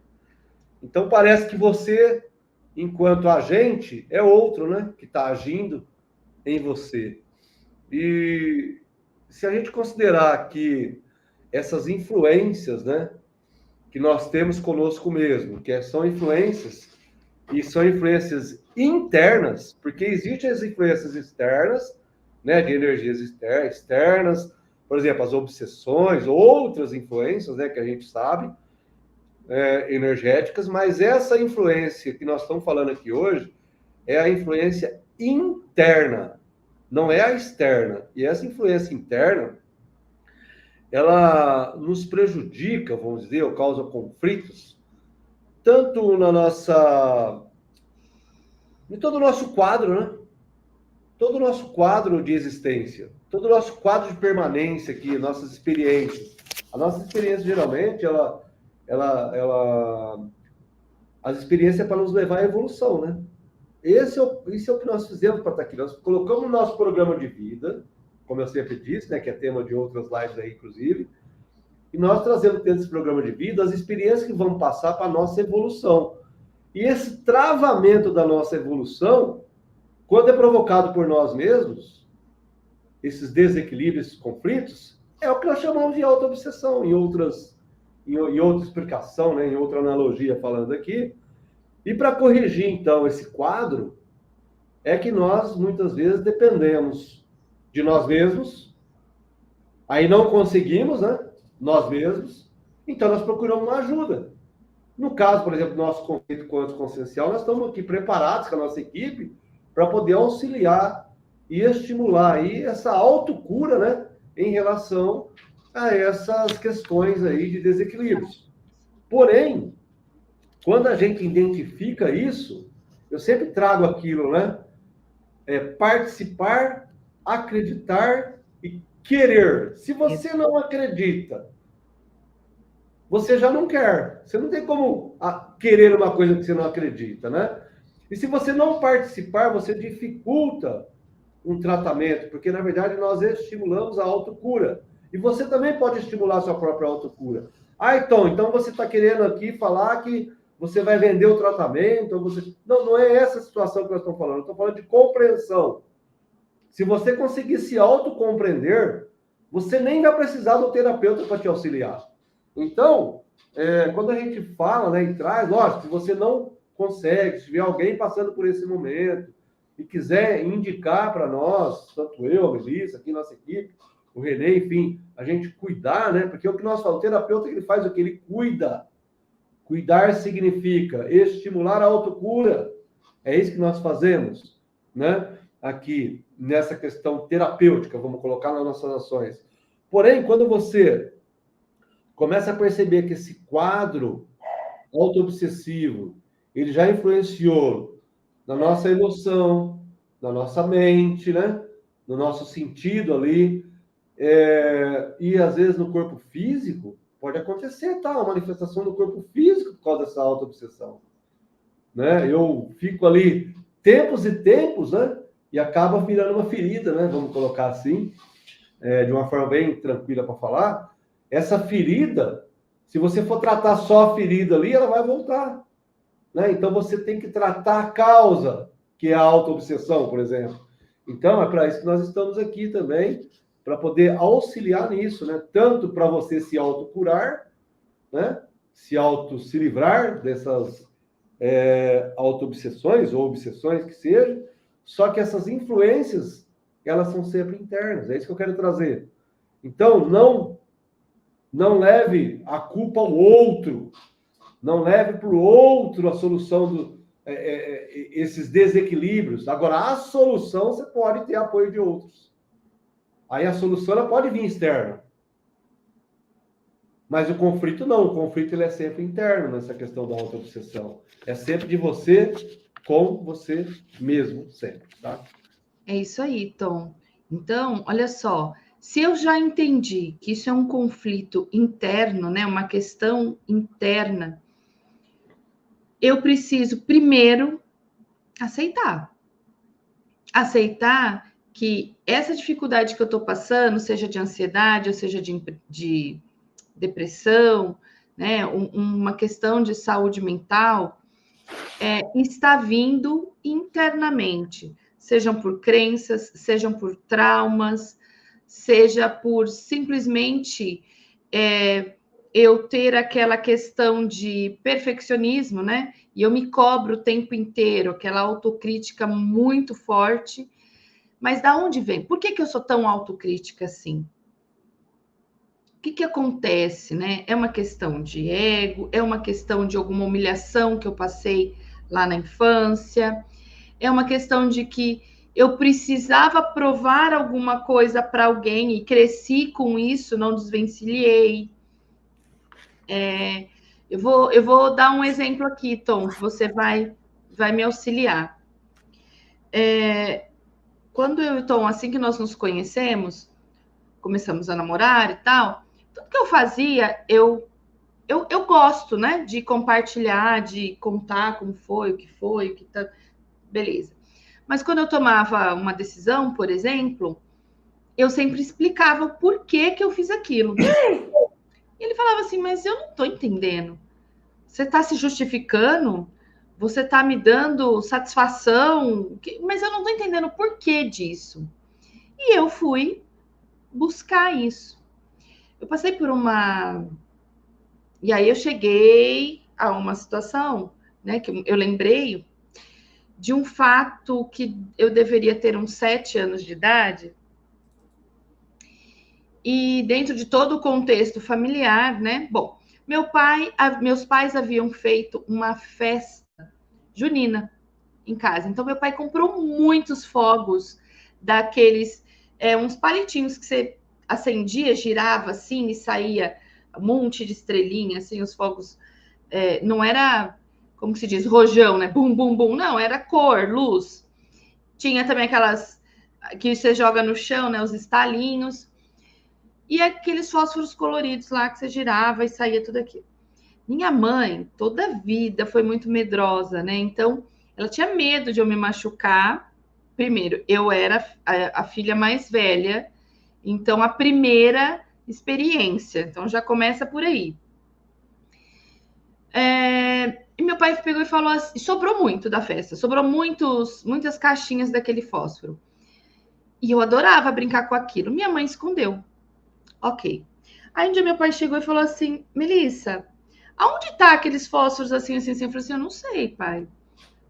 Então parece que você, enquanto agente, é outro, né, que está agindo em você. E se a gente considerar que essas influências, né, que nós temos conosco mesmo, que são influências, e são influências internas, porque existem as influências externas, né, de energias externas, por exemplo, as obsessões, outras influências, né, que a gente sabe, energéticas, mas essa influência que nós estamos falando aqui hoje é a influência interna, não é a externa. E essa influência interna, ela nos prejudica, vamos dizer, ou causa conflitos, tanto em todo o nosso quadro, né? Todo o nosso quadro de existência, todo o nosso quadro de permanência aqui, nossas experiências. A nossa experiência, geralmente, as experiências é para nos levar à evolução, né? Isso é o que nós fizemos para estar aqui. Nós colocamos no nosso programa de vida, como eu sempre disse, né, que é tema de outras lives aí, inclusive, e nós trazemos dentro desse programa de vida as experiências que vão passar para a nossa evolução. E esse travamento da nossa evolução, quando é provocado por nós mesmos, esses desequilíbrios, esses conflitos, é o que nós chamamos de autoobsessão, em outra explicação, né, em outra analogia falando aqui. E para corrigir, então, esse quadro, é que nós, muitas vezes, dependemos de nós mesmos, aí não conseguimos, né, nós mesmos, então nós procuramos uma ajuda. No caso, por exemplo, do nosso conflito quântico-consciencial, nós estamos aqui preparados com a nossa equipe para poder auxiliar e estimular aí essa autocura, né, em relação a essas questões aí de desequilíbrios. Porém, quando a gente identifica isso, eu sempre trago aquilo, né? Participar, acreditar e querer. Se você não acredita, você já não quer. Você não tem como querer uma coisa que você não acredita, né? E se você não participar, você dificulta um tratamento, porque, na verdade, nós estimulamos a autocura. E você também pode estimular a sua própria autocura. Então você está querendo aqui falar que você vai vender o tratamento, não é essa situação que nós estamos falando. Eu estou falando de compreensão. Se você conseguir se autocompreender, você nem vai precisar do terapeuta para te auxiliar. Então, quando a gente fala, né, e traz, lógico, se você não consegue, se tiver alguém passando por esse momento e quiser indicar para nós, tanto eu, a Melissa, aqui nossa equipe, o René, enfim, a gente cuidar, né? Porque o que nós falamos, o terapeuta, ele faz o que? Ele cuida. Cuidar significa estimular a autocura. É isso que nós fazemos, né? Aqui, nessa questão terapêutica, vamos colocar nas nossas ações. Porém, quando você começa a perceber que esse quadro autoobsessivo, ele já influenciou na nossa emoção, na nossa mente, né? No nosso sentido ali, e às vezes no corpo físico, pode acontecer, tá? Uma manifestação no corpo físico por causa dessa autoobsessão, né? Eu fico ali tempos e tempos, né? E acaba virando uma ferida, né? Vamos colocar assim, de uma forma bem tranquila para falar. Essa ferida, se você for tratar só a ferida ali, ela vai voltar, né? Então você tem que tratar a causa, que é a autoobsessão, por exemplo. Então é para isso que nós estamos aqui também, para poder auxiliar nisso, né? Tanto para você se autocurar, né? Se livrar dessas autoobsessões ou obsessões que sejam, só que essas influências, elas são sempre internas, é isso que eu quero trazer. Então, não leve a culpa ao outro, não leve para o outro a solução esses desequilíbrios. Agora, a solução, você pode ter apoio de outros. Aí a solução, ela pode vir externa. Mas o conflito não, o conflito ele é sempre interno nessa questão da autoobsessão. É sempre de você com você mesmo, sempre, tá? É isso aí, Tom. Então, olha só, se eu já entendi que isso é um conflito interno, né, uma questão interna, eu preciso primeiro aceitar. Aceitar que essa dificuldade que eu estou passando, seja de ansiedade, ou seja de depressão, né, uma questão de saúde mental, está vindo internamente, sejam por crenças, sejam por traumas, seja por simplesmente eu ter aquela questão de perfeccionismo, né? E eu me cobro o tempo inteiro, aquela autocrítica muito forte. Mas da onde vem? Por que eu sou tão autocrítica assim? O que acontece, né? É uma questão de ego, é uma questão de alguma humilhação que eu passei lá na infância, é uma questão de que eu precisava provar alguma coisa para alguém e cresci com isso, não desvencilhei. Eu vou dar um exemplo aqui, Tom, que você vai me auxiliar. Quando eu e Tom, assim que nós nos conhecemos, começamos a namorar e tal, tudo que eu fazia, eu gosto, né, de compartilhar, de contar como foi, o que tá, beleza. Mas quando eu tomava uma decisão, por exemplo, eu sempre explicava o porquê que eu fiz aquilo. E ele falava assim, mas eu não tô entendendo. Você tá se justificando? Você tá me dando satisfação? Mas eu não tô entendendo o porquê disso. E eu fui buscar isso. Eu passei por uma... E aí eu cheguei a uma situação, né, que eu lembrei de um fato que eu deveria ter uns 7 anos de idade, e dentro de todo o contexto familiar, né? Bom, meus pais haviam feito uma festa junina em casa. Então, meu pai comprou muitos fogos daqueles, uns palitinhos que você acendia, girava assim e saía um monte de estrelinha, assim, os fogos. Não era, como se diz, rojão, né? Bum, bum, bum. Não, era cor, luz. Tinha também aquelas que você joga no chão, né? Os estalinhos. E aqueles fósforos coloridos lá que você girava e saía tudo aquilo. Minha mãe, toda a vida, foi muito medrosa, né? Então, ela tinha medo de eu me machucar. Primeiro, eu era a filha mais velha, então a primeira experiência. Então, já começa por aí. E meu pai pegou e falou assim, sobrou muito da festa, sobrou muitas caixinhas daquele fósforo. E eu adorava brincar com aquilo. Minha mãe escondeu. Ok. Aí um dia meu pai chegou e falou assim, Melissa, aonde tá aqueles fósforos assim, assim, assim? Eu falei assim, eu não sei, pai.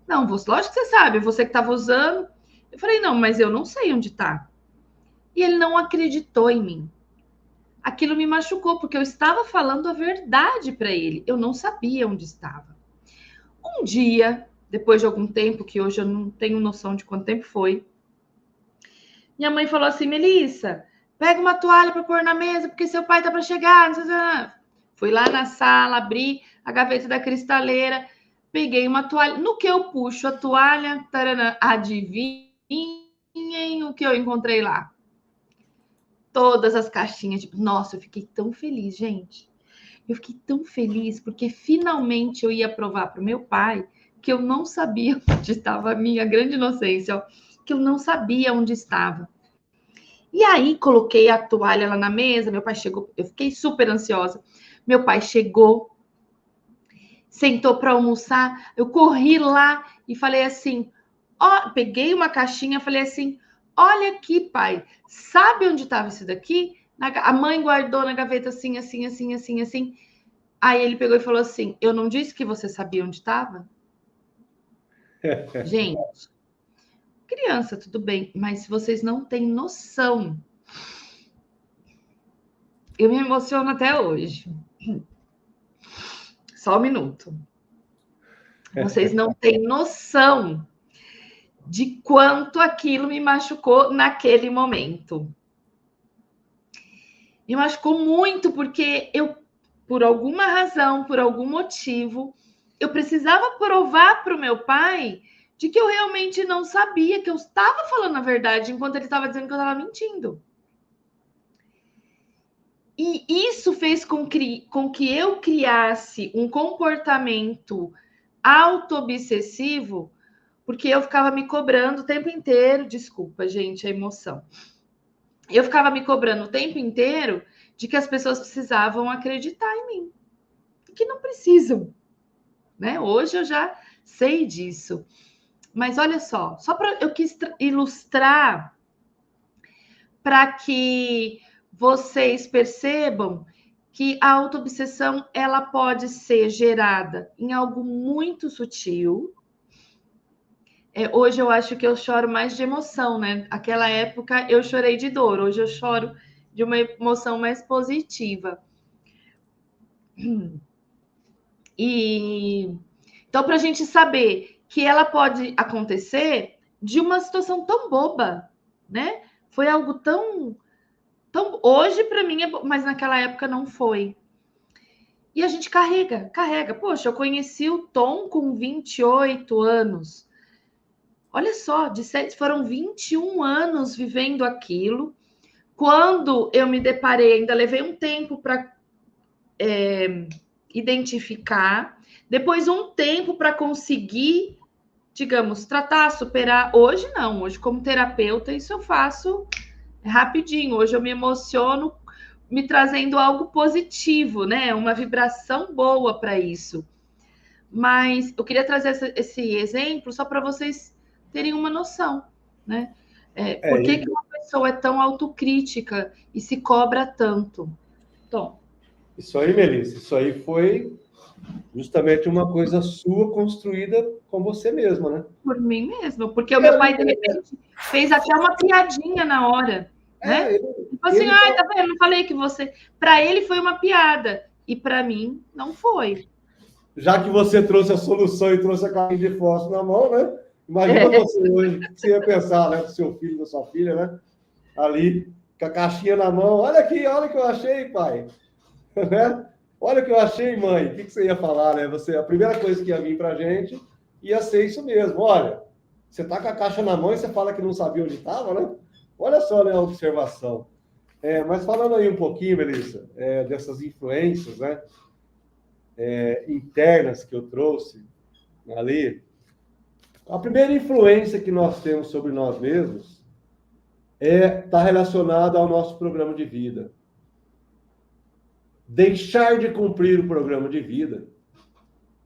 Não, lógico que você sabe, você que estava usando. Eu falei, não, mas eu não sei onde tá. E ele não acreditou em mim. Aquilo me machucou, porque eu estava falando a verdade para ele. Eu não sabia onde estava. Um dia, depois de algum tempo, que hoje eu não tenho noção de quanto tempo foi, minha mãe falou assim: Melissa, pega uma toalha para pôr na mesa, porque seu pai tá para chegar. Não sei se... Fui lá na sala, abri a gaveta da cristaleira, peguei uma toalha. No que eu puxo a toalha, taranã, adivinhem o que eu encontrei lá? Todas as caixinhas. Tipo, nossa, eu fiquei tão feliz, gente. Eu fiquei tão feliz porque finalmente eu ia provar para o meu pai que eu não sabia onde estava a minha grande inocência, ó, que eu não sabia onde estava. E aí coloquei a toalha lá na mesa, meu pai chegou, eu fiquei super ansiosa. Meu pai chegou, sentou para almoçar, eu corri lá e falei assim, ó, peguei uma caixinha, falei assim, olha aqui, pai, sabe onde estava isso daqui? A mãe guardou na gaveta assim, assim, assim, assim, assim. Aí ele pegou e falou assim, eu não disse que você sabia onde estava? Gente, criança, tudo bem, mas se vocês não têm noção, eu me emociono até hoje. Só um minuto. Vocês não têm noção de quanto aquilo me machucou naquele momento. Me machucou muito porque eu, por alguma razão, por algum motivo, eu precisava provar para o meu pai de que eu realmente não sabia, que eu estava falando a verdade, enquanto ele estava dizendo que eu estava mentindo. E isso fez com que eu criasse um comportamento auto-obsessivo, porque eu ficava me cobrando o tempo inteiro, desculpa, gente, a emoção. Eu ficava me cobrando o tempo inteiro de que as pessoas precisavam acreditar em mim, que não precisam, né? Hoje eu já sei disso. Mas olha só para eu quis ilustrar para que vocês percebam que a autoobsessão ela pode ser gerada em algo muito sutil. Hoje eu acho que eu choro mais de emoção, né? Aquela época eu chorei de dor, hoje eu choro de uma emoção mais positiva. E então, para a gente saber que ela pode acontecer de uma situação tão boba, né? Foi algo tão hoje para mim mas naquela época não foi. E a gente carrega. Poxa, eu conheci o Tom com 28 anos. Olha só, foram 21 anos vivendo aquilo. Quando eu me deparei, ainda levei um tempo para identificar, depois um tempo para conseguir, digamos, tratar, superar. Hoje não, hoje como terapeuta isso eu faço rapidinho. Hoje eu me emociono me trazendo algo positivo, né? Uma vibração boa para isso. Mas eu queria trazer esse exemplo só para vocês terem uma noção, né? Por que uma pessoa é tão autocrítica e se cobra tanto? Tom. Isso aí, Melissa, isso aí foi justamente uma coisa sua construída com você mesma, né? Por mim mesma, porque o meu pai, de repente, fez até uma piadinha na hora, né? Tipo assim, ai, tá vendo? Não falei que você... Para ele foi uma piada, e para mim não foi. Já que você trouxe a solução e trouxe a caixinha de fósforo na mão, né? Imagina você hoje, o que você ia pensar, né? Do seu filho, da sua filha, né? Ali, com a caixinha na mão. Olha aqui, olha o que eu achei, pai. Né? Olha o que eu achei, mãe. O que você ia falar, né? A primeira coisa que ia vir pra gente ia ser isso mesmo. Olha, você tá com a caixa na mão e você fala que não sabia onde estava, né? Olha só, né, a observação. Mas falando aí um pouquinho, Melissa, dessas influências, né? Internas que eu trouxe ali. A primeira influência que nós temos sobre nós mesmos está relacionada ao nosso programa de vida. Deixar de cumprir o programa de vida,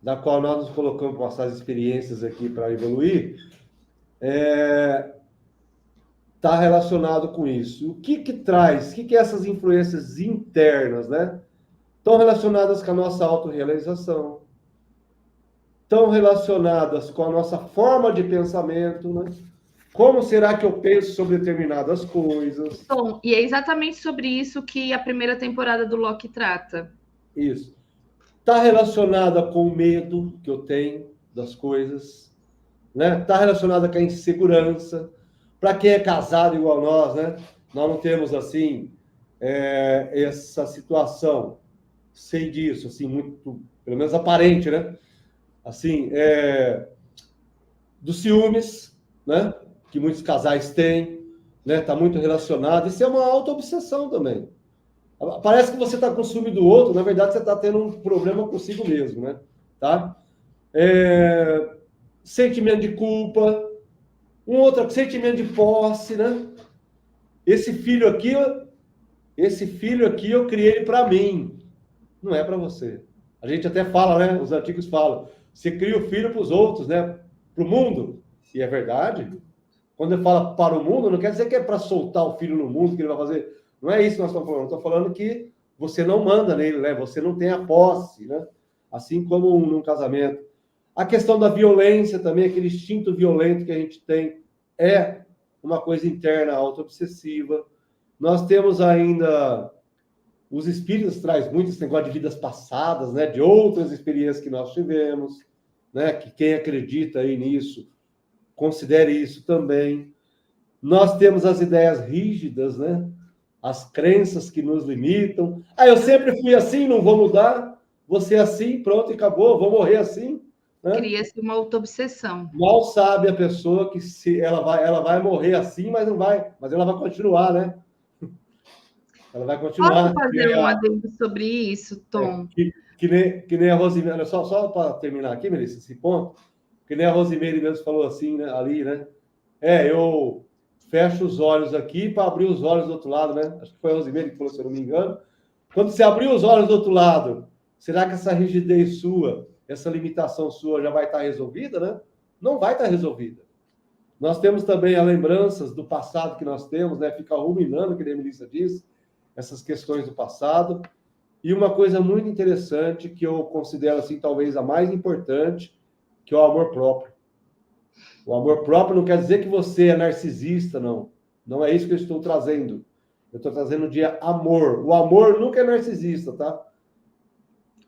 da qual nós nos colocamos com essas experiências aqui para evoluir, está relacionado com isso. O que traz? O que essas influências internas, né? Estão relacionadas com a nossa autorrealização, estão relacionadas com a nossa forma de pensamento, né? Como será que eu penso sobre determinadas coisas? Bom, e é exatamente sobre isso que a primeira temporada do Loki trata. Isso. Está relacionada com o medo que eu tenho das coisas, né? Está relacionada com a insegurança. Para quem é casado igual nós, né? Nós não temos, assim, essa situação, sei disso, assim, muito, pelo menos aparente, né? Assim, dos ciúmes, né? Que muitos casais têm, né? Está muito relacionado. Isso é uma auto-obsessão também. Parece que você está com ciúme do outro, na verdade você está tendo um problema consigo mesmo, né? Tá? Sentimento de culpa, um outro sentimento de posse, né? Esse filho aqui eu criei ele para mim, não é para você. A gente até fala, né? Os antigos falam, você cria o filho para os outros, né? Para o mundo. E é verdade. Quando ele fala para o mundo, não quer dizer que é para soltar o filho no mundo, que ele vai fazer. Não é isso que nós estamos falando. Estou falando que você não manda nele, né? Você não tem a posse, né? Assim como num casamento. A questão da violência também, aquele instinto violento que a gente tem, é uma coisa interna, auto-obsessiva. Nós temos ainda... Os espíritos traz muito esse negócio de vidas passadas, né? De outras experiências que nós tivemos, né? Que quem acredita aí nisso, considere isso também. Nós temos as ideias rígidas, né? As crenças que nos limitam. Ah, eu sempre fui assim, não vou mudar. Vou ser assim, pronto, e acabou. Vou morrer assim. Né? Cria-se uma autoobsessão. Mal sabe a pessoa que se ela vai morrer assim, mas não vai. Mas ela vai continuar, né? Ela vai continuar. Posso fazer um adendo sobre isso, Tom? Que nem a Rosimeire. Só para terminar aqui, Melissa, esse ponto. Que nem a Rosimeire mesmo falou assim, né? Ali, né? Eu fecho os olhos aqui para abrir os olhos do outro lado, né? Acho que foi a Rosimeire que falou, se eu não me engano. Quando você abrir os olhos do outro lado, será que essa rigidez sua, essa limitação sua já vai estar resolvida, né? Não vai estar resolvida. Nós temos também as lembranças do passado que nós temos, né? Fica ruminando, que a Melissa disse, essas questões do passado. E uma coisa muito interessante, que eu considero, assim, talvez a mais importante, que é o amor próprio. O amor próprio não quer dizer que você é narcisista, não. Não é isso que eu estou trazendo. Eu estou trazendo de amor. O amor nunca é narcisista, tá?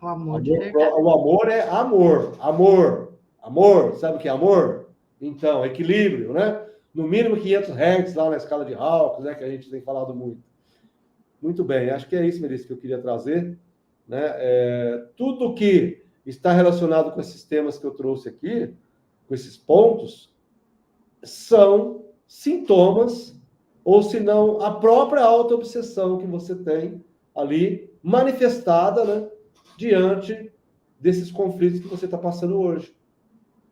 O amor de verdade. O amor é amor. Amor. Amor. Sabe o que é amor? Então, equilíbrio, né? No mínimo 500 Hz lá na escala de Hawkins, né? Que a gente tem falado muito. Muito bem. Acho que é isso, Melissa, que eu queria trazer. Né? Tudo que está relacionado com esses temas que eu trouxe aqui, com esses pontos, são sintomas, ou se não, a própria auto-obsessão que você tem ali, manifestada, né, diante desses conflitos que você está passando hoje.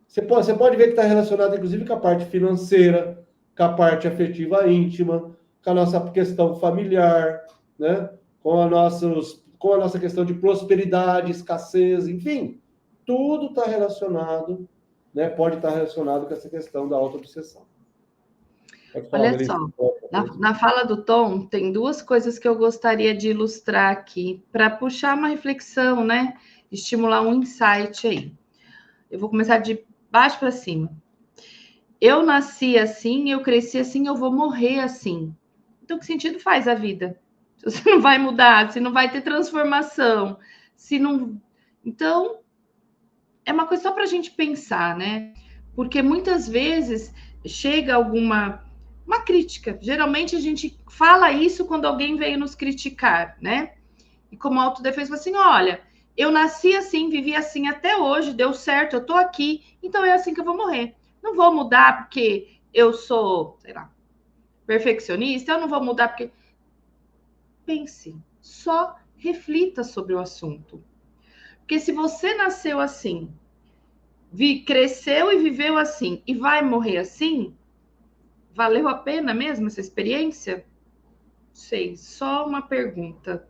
Você pode ver que está relacionado, inclusive, com a parte financeira, com a parte afetiva íntima, com a nossa questão familiar, né, com a nossa questão de prosperidade, escassez, enfim, tudo está relacionado, né, pode estar relacionado com essa questão da auto-obsessão. Olha só, na fala do Tom, tem duas coisas que eu gostaria de ilustrar aqui, para puxar uma reflexão, né? Estimular um insight aí. Eu vou começar de baixo para cima. Eu nasci assim, eu cresci assim, eu vou morrer assim. Então, que sentido faz a vida? Se você não vai mudar, se não vai ter transformação, se não. Então, é uma coisa só para a gente pensar, né? Porque muitas vezes chega uma crítica. Geralmente a gente fala isso quando alguém veio nos criticar, né? E como autodefesa, assim, olha, eu nasci assim, vivi assim até hoje, deu certo, eu tô aqui, então é assim que eu vou morrer. Não vou mudar porque eu sou, sei lá, perfeccionista, eu não vou mudar porque... Pense, só reflita sobre o assunto. Porque se você nasceu assim, cresceu e viveu assim, e vai morrer assim, valeu a pena mesmo essa experiência? Sei, só uma pergunta,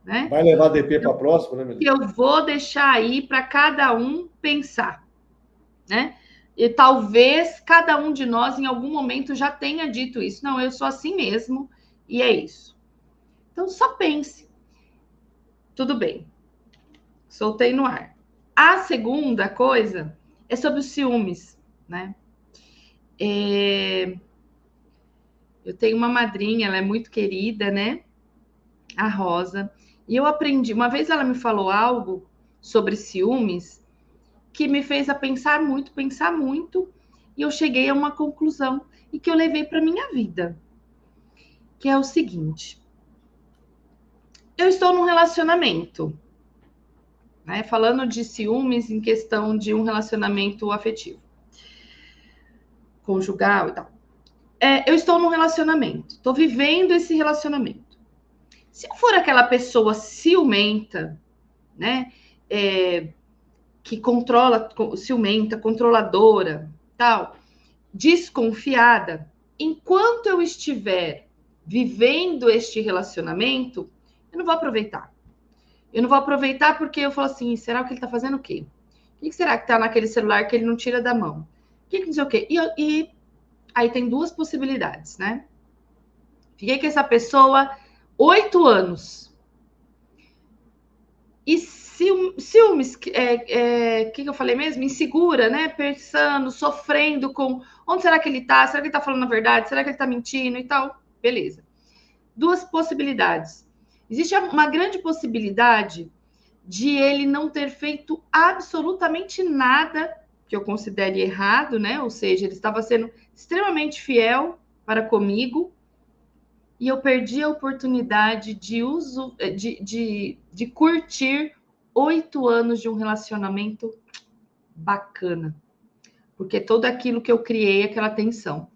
né? Vai levar DP para a próxima, né, Que Melissa? eu vou deixar aí para cada um pensar, né? E talvez cada um de nós em algum momento já tenha dito isso. Não, eu sou assim mesmo e é isso. Então só pense. Tudo bem. Soltei no ar. A segunda coisa é sobre os ciúmes, né? Eu tenho uma madrinha, ela é muito querida, né? A Rosa. E eu aprendi, uma vez ela me falou algo sobre ciúmes que me fez a pensar muito, e eu cheguei a uma conclusão e que eu levei para minha vida, que é o seguinte: eu estou num relacionamento, né? Falando de ciúmes em questão de um relacionamento afetivo, conjugal e tal. Eu estou num relacionamento, estou vivendo esse relacionamento. Se eu for aquela pessoa ciumenta, né? Que controla, ciumenta, controladora, tal, desconfiada, enquanto eu estiver vivendo este relacionamento, eu não vou aproveitar. Eu não vou aproveitar porque eu falo assim, será que ele tá fazendo o quê? O que será que tá naquele celular que ele não tira da mão? O que não sei o quê? E aí tem duas possibilidades, né? Fiquei com essa pessoa 8 anos. E ciúmes, que eu falei mesmo? Insegura, né? Pensando, sofrendo com onde será que ele tá? Será que ele tá falando a verdade? Será que ele tá mentindo e tal? Beleza. Duas possibilidades. Existe uma grande possibilidade de ele não ter feito absolutamente nada que eu considere errado, né? Ou seja, ele estava sendo extremamente fiel para comigo e eu perdi a oportunidade de curtir 8 anos de um relacionamento bacana, porque todo aquilo que eu criei, aquela tensão.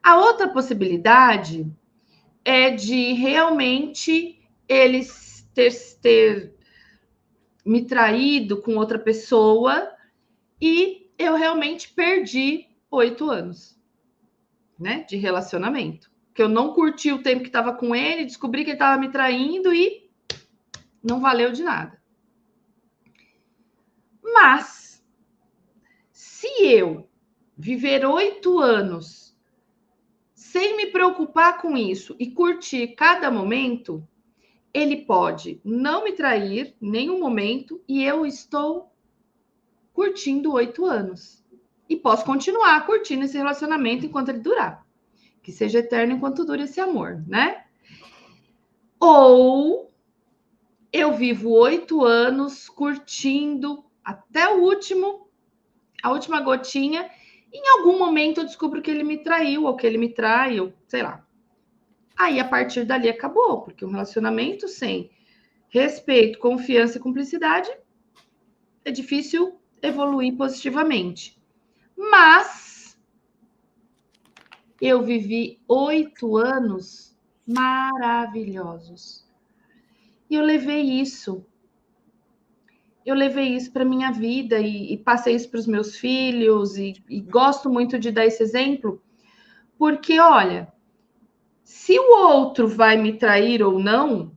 A outra possibilidade é de realmente eles ter me traído com outra pessoa e eu realmente perdi 8 anos, né, de relacionamento. Que eu não curti o tempo que estava com ele, descobri que ele estava me traindo e não valeu de nada. Mas, se eu viver 8 anos sem me preocupar com isso e curtir cada momento, ele pode não me trair em nenhum momento e eu estou curtindo 8 anos. E posso continuar curtindo esse relacionamento enquanto ele durar. Que seja eterno enquanto dure esse amor, né? Ou eu vivo 8 anos curtindo até a última gotinha, e em algum momento eu descubro que ele me traiu, ou que ele me trai, ou sei lá. Aí, a partir dali, acabou, porque um relacionamento sem respeito, confiança e cumplicidade é difícil evoluir positivamente. Mas eu vivi 8 anos maravilhosos. E eu levei isso para minha vida e passei isso para os meus filhos e gosto muito de dar esse exemplo, porque, olha, se o outro vai me trair ou não,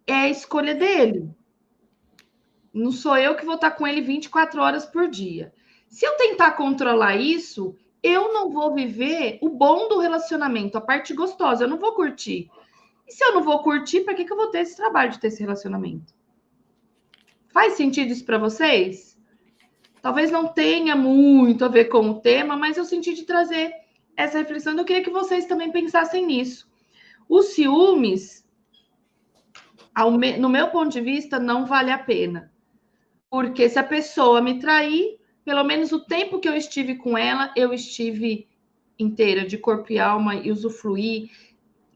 é a escolha dele. Não sou eu que vou estar com ele 24 horas por dia. Se eu tentar controlar isso, eu não vou viver o bom do relacionamento, a parte gostosa, eu não vou curtir. E se eu não vou curtir, para que eu vou ter esse trabalho de ter esse relacionamento? Faz sentido isso para vocês? Talvez não tenha muito a ver com o tema, mas eu senti de trazer essa reflexão. Eu queria que vocês também pensassem nisso. Os ciúmes, no meu ponto de vista, não vale a pena. Porque se a pessoa me trair, pelo menos o tempo que eu estive com ela, eu estive inteira, de corpo e alma, e usufruí.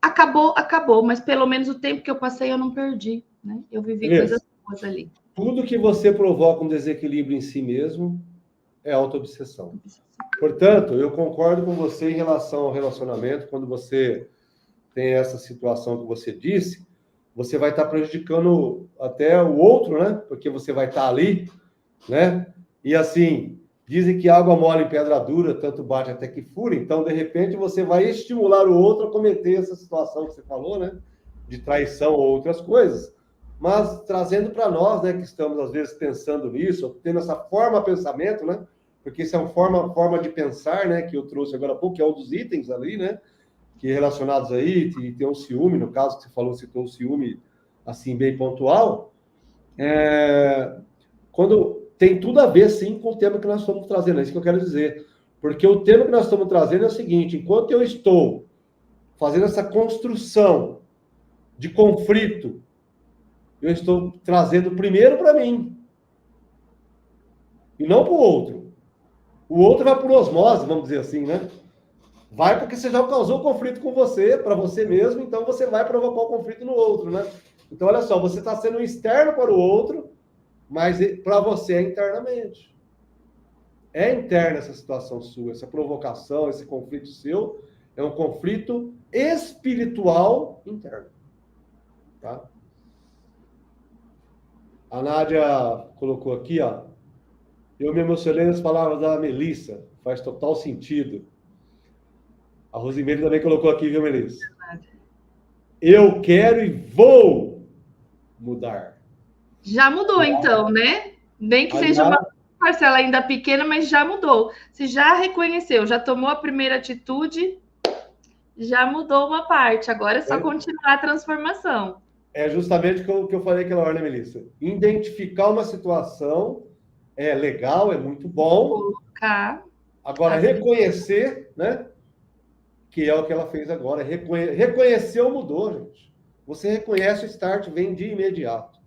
Acabou, mas pelo menos o tempo que eu passei eu não perdi, né? Eu vivi coisas boas ali. Tudo que você provoca um desequilíbrio em si mesmo é autoobsessão. Portanto, eu concordo com você em relação ao relacionamento. Quando você tem essa situação que você disse, você vai estar prejudicando até o outro, né? Porque você vai estar ali, né? E assim, dizem que água mole em pedra dura, tanto bate até que fura. Então, de repente, você vai estimular o outro a cometer essa situação que você falou, né? De traição ou outras coisas. Mas trazendo para nós, né, que estamos às vezes pensando nisso, tendo essa forma de pensamento, né? Porque isso é uma forma de pensar, né? Que eu trouxe agora há pouco, que é um dos itens ali, né? Que relacionados aí, e tem um ciúme, no caso que você falou, citou um ciúme assim bem pontual. Quando tem tudo a ver, sim, com o tema que nós estamos trazendo. É isso que eu quero dizer. Porque o tema que nós estamos trazendo é o seguinte: enquanto eu estou fazendo essa construção de conflito, eu estou trazendo primeiro para mim e não para o outro. O outro vai por osmose, vamos dizer assim, né? Vai porque você já causou conflito com você, para você mesmo, então você vai provocar o conflito no outro, né? Então, olha só, você está sendo externo para o outro, mas para você é internamente. É interna essa situação sua, essa provocação, esse conflito seu, é um conflito espiritual interno. Tá? A Nádia colocou aqui, ó. Eu me emocionei nas palavras da Melissa. Faz total sentido. A Rosimeire também colocou aqui, viu, Melissa? Eu quero e vou mudar. Já mudou, então, né? Nem que seja uma parcela ainda pequena, mas já mudou. Você já reconheceu, já tomou a primeira atitude, já mudou uma parte. Agora é só continuar a transformação. É justamente o que eu falei aquela hora, né, Melissa? Identificar uma situação é legal, é muito bom. Colocar. Agora, reconhecer, né? Que é o que ela fez agora. Reconheceu, mudou, gente. Você reconhece, o start vem de imediato.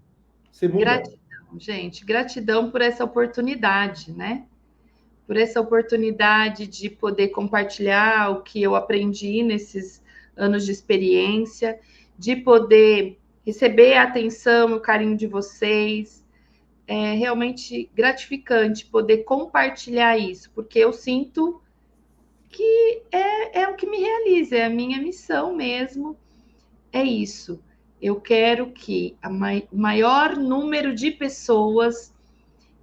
Você muda. Gratidão, gente. Gratidão por essa oportunidade, né? Por essa oportunidade de poder compartilhar o que eu aprendi nesses anos de experiência, de poder receber a atenção e o carinho de vocês. É realmente gratificante poder compartilhar isso, porque eu sinto que é o que me realiza, é a minha missão mesmo, é isso. Eu quero que o maior número de pessoas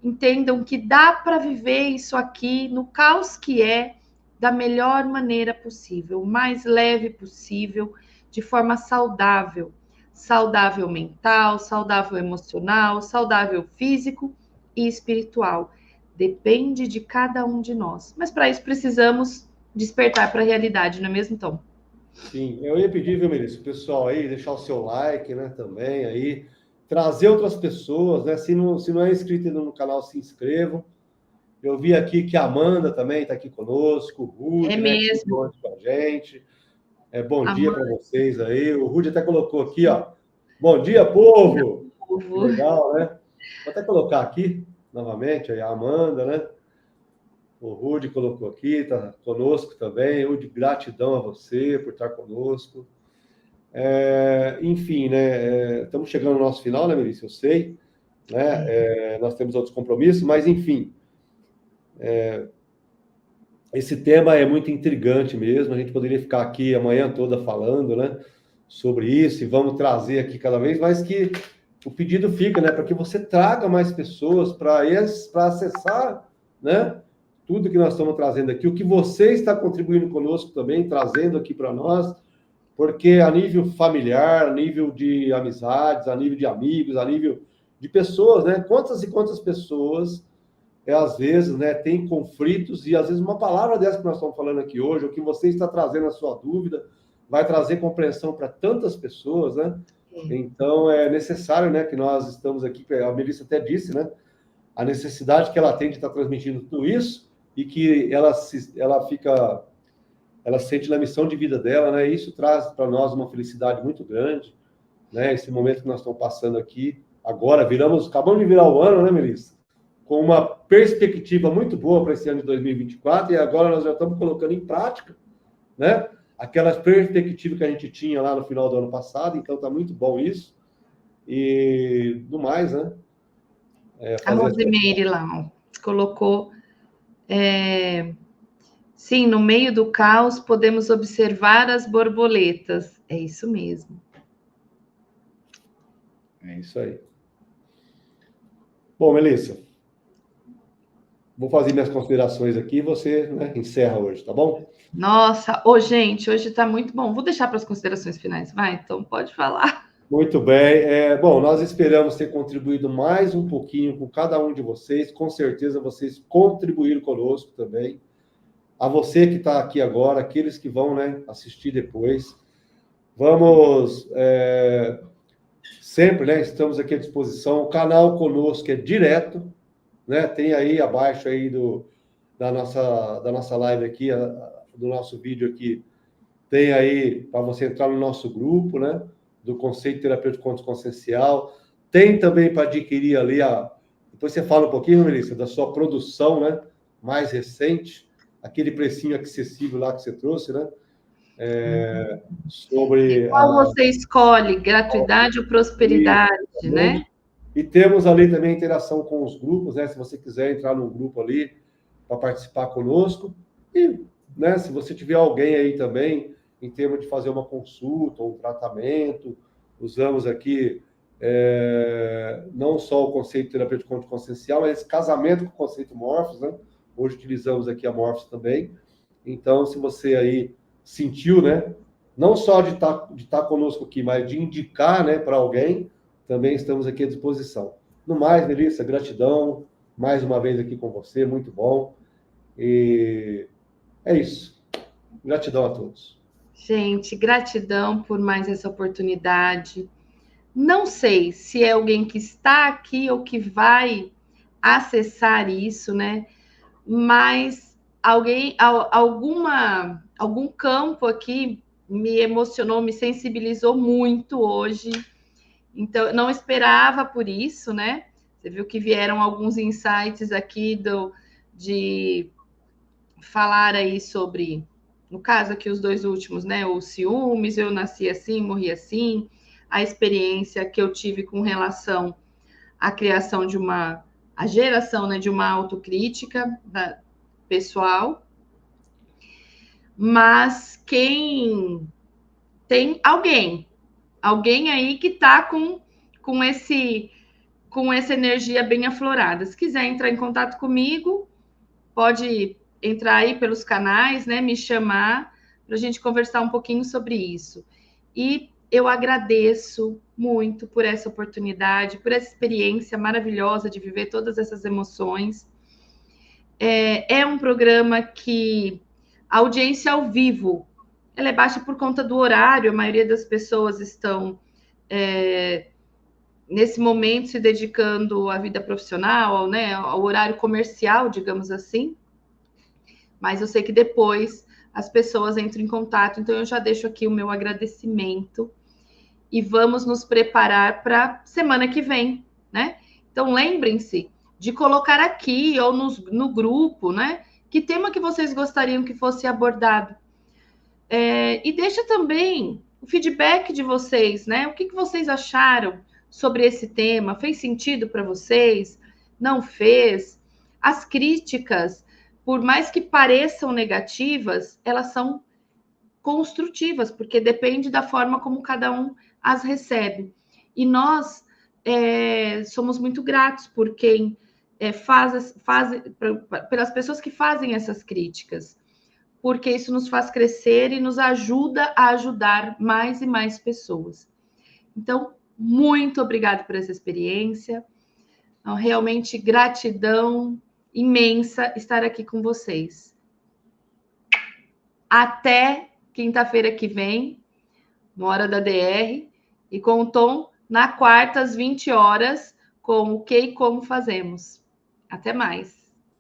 entendam que dá para viver isso aqui no caos que é, da melhor maneira possível, o mais leve possível, de forma saudável. Saudável mental, saudável emocional, saudável físico e espiritual. Depende de cada um de nós. Mas para isso precisamos despertar para a realidade, não é mesmo, Tom? Sim, eu ia pedir, viu, Melissa, o pessoal aí, deixar o seu like, né, também aí, trazer outras pessoas, né, se não é inscrito no canal, se inscrevam. Eu vi aqui que a Amanda também está aqui conosco, o Rude, é né, mesmo. com a gente. Bom dia para vocês aí. O Rude até colocou aqui, ó. Bom dia, povo! Que legal, né? Vou até colocar aqui, novamente, aí a Amanda, né? O Rude colocou aqui, está conosco também. Rude, gratidão a você por estar conosco. Enfim, né? Estamos chegando no nosso final, né, Melissa? Eu sei. Né? Nós temos outros compromissos, mas, enfim. Esse tema é muito intrigante mesmo. A gente poderia ficar aqui a manhã toda falando, né? Sobre isso, e vamos trazer aqui cada vez mais que o pedido fica, né? Para que você traga mais pessoas para acessar, né? Tudo que nós estamos trazendo aqui, o que você está contribuindo conosco também, trazendo aqui para nós, porque a nível familiar, a nível de amizades, a nível de amigos, a nível de pessoas, né? Quantas e quantas pessoas, às vezes, né, tem conflitos, e às vezes uma palavra dessa que nós estamos falando aqui hoje, o que você está trazendo a sua dúvida, vai trazer compreensão para tantas pessoas, né? Então, é necessário, né, que nós estamos aqui, a Melissa até disse, né, a necessidade que ela tem de estar transmitindo tudo isso, e que ela sente na missão de vida dela, né? Isso traz para nós uma felicidade muito grande, né? Esse momento que nós estamos passando aqui, agora acabamos de virar o ano, né, Melissa? Com uma perspectiva muito boa para esse ano de 2024, e agora nós já estamos colocando em prática, né? Aquelas perspectivas que a gente tinha lá no final do ano passado, então está muito bom isso. E do mais, né? A Rosimeire lá colocou. Sim, no meio do caos podemos observar as borboletas. É isso mesmo. É isso aí. Bom, Melissa, vou fazer minhas considerações aqui e você, né, encerra hoje, tá bom? Nossa, gente, hoje está muito bom. Vou deixar para as considerações finais, vai? Então, pode falar. Muito bem. Bom, nós esperamos ter contribuído mais um pouquinho com cada um de vocês. Com certeza vocês contribuíram conosco também. A você que está aqui agora, aqueles que vão, né, assistir depois. Vamos sempre, né? Estamos aqui à disposição. O canal conosco é direto, né? Tem aí abaixo aí da nossa live aqui, do nosso vídeo aqui, tem aí para você entrar no nosso grupo, né? Do Conceito Terapêutico Consciencial. Tem também para adquirir ali depois você fala um pouquinho, Melissa, da sua produção, né? Mais recente, aquele precinho acessível lá que você trouxe, né? Sobre Qual você escolhe, gratuidade ou prosperidade, né? E temos ali também a interação com os grupos, né? Se você quiser entrar no grupo ali para participar conosco. E, né, se você tiver alguém aí também, em termos de fazer uma consulta ou um tratamento, usamos aqui não só o conceito terapêutico consciencial, mas esse casamento com o conceito Morphos, né? Hoje utilizamos aqui a Morphos também. Então, se você aí sentiu, né? Não só de estar conosco aqui, mas de indicar, né, para alguém, também estamos aqui à disposição. No mais, Melissa, gratidão mais uma vez aqui com você, muito bom. E é isso. Gratidão a todos. Gente, gratidão por mais essa oportunidade. Não sei se é alguém que está aqui ou que vai acessar isso, né? Mas algum campo aqui me emocionou, me sensibilizou muito hoje. Então, eu não esperava por isso, né? Você viu que vieram alguns insights aqui de falar aí sobre, no caso aqui, os dois últimos, né? O ciúmes, eu nasci assim, morri assim, a experiência que eu tive com relação à criação a geração, né, de uma autocrítica pessoal. Mas quem tem alguém aí que está com essa energia bem aflorada. Se quiser entrar em contato comigo, pode entrar aí pelos canais, né? Me chamar para a gente conversar um pouquinho sobre isso. E eu agradeço muito por essa oportunidade, por essa experiência maravilhosa de viver todas essas emoções. É um programa que a audiência ao vivo ela é baixa por conta do horário, a maioria das pessoas estão nesse momento se dedicando à vida profissional, né, ao horário comercial, digamos assim. Mas eu sei que depois as pessoas entram em contato, então eu já deixo aqui o meu agradecimento e vamos nos preparar para semana que vem, né? Então lembrem-se de colocar aqui ou no grupo, né? Que tema que vocês gostariam que fosse abordado? E deixa também o feedback de vocês, né? O que vocês acharam sobre esse tema? Fez sentido para vocês? Não fez? As críticas, por mais que pareçam negativas, elas são construtivas, porque depende da forma como cada um as recebe. E nós somos muito gratos por quem pelas pessoas que fazem essas críticas, porque isso nos faz crescer e nos ajuda a ajudar mais e mais pessoas. Então, muito obrigada por essa experiência. Então, realmente, gratidão imensa estar aqui com vocês. Até quinta-feira que vem, no Hora da DR, e com o Tom, na quarta, às 20 horas, com o que e como fazemos. Até mais.